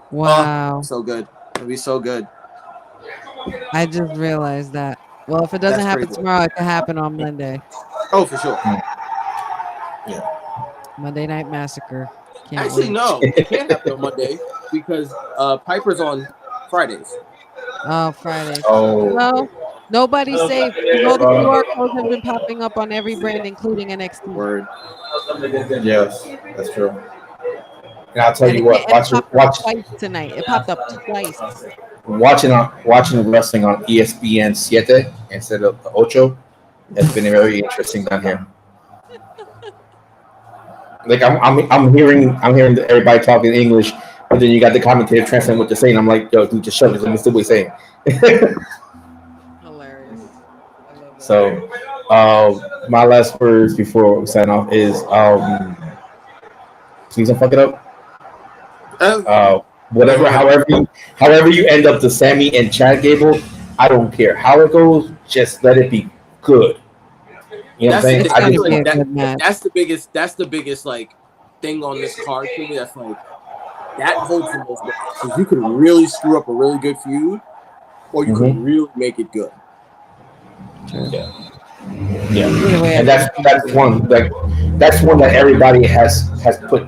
Speaker 2: Wow,
Speaker 3: so good. It'd be so good.
Speaker 2: I just realized that. Well, if it doesn't happen tomorrow, it could happen on Monday.
Speaker 3: Oh, for sure.
Speaker 1: Yeah.
Speaker 2: Monday Night Massacre.
Speaker 3: Actually, no, it can't happen on Monday because Piper's on Fridays.
Speaker 2: Oh, Fridays.
Speaker 1: Oh.
Speaker 2: No, nobody's safe. All the QR codes have been popping up on every brand, including NXT.
Speaker 3: Word.
Speaker 1: Yes, that's true. And I'll tell you what, watch
Speaker 2: twice tonight. It popped up twice.
Speaker 1: Watching wrestling on ESPN 7 instead of the Ocho has been very interesting down here. Like I'm hearing everybody talking English, but then you got the commentator translating what they're saying. I'm like, yo, dude, just shut it. Let me see what he's saying.
Speaker 2: Hilarious.
Speaker 1: So, my last words before we sign off is, please don't fuck it up. Whatever, however you end up to Sammy and Chad Gable, I don't care how it goes. Just let it be good. You know what I'm saying?
Speaker 3: That's the biggest like thing on this card for me. That's like that holds the most weight because you can really screw up a really good feud, or you can really make it good.
Speaker 1: Yeah. And that's one that everybody has put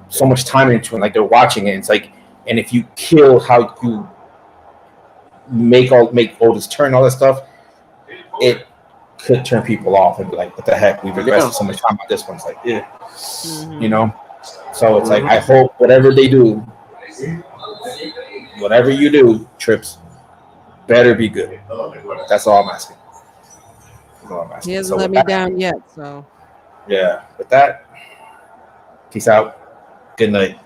Speaker 1: so much time into, and like they're watching it. It's like, and if you kill how you make Otis turn all that stuff, it could turn people off and be like, what the heck? We've invested so much time on this one. It's like, you know? So it's like, I hope whatever they do, whatever you do, Trips, better be good. That's all I'm asking.
Speaker 2: He hasn't let me down yet, so.
Speaker 1: Yeah. With that, peace out. Good night.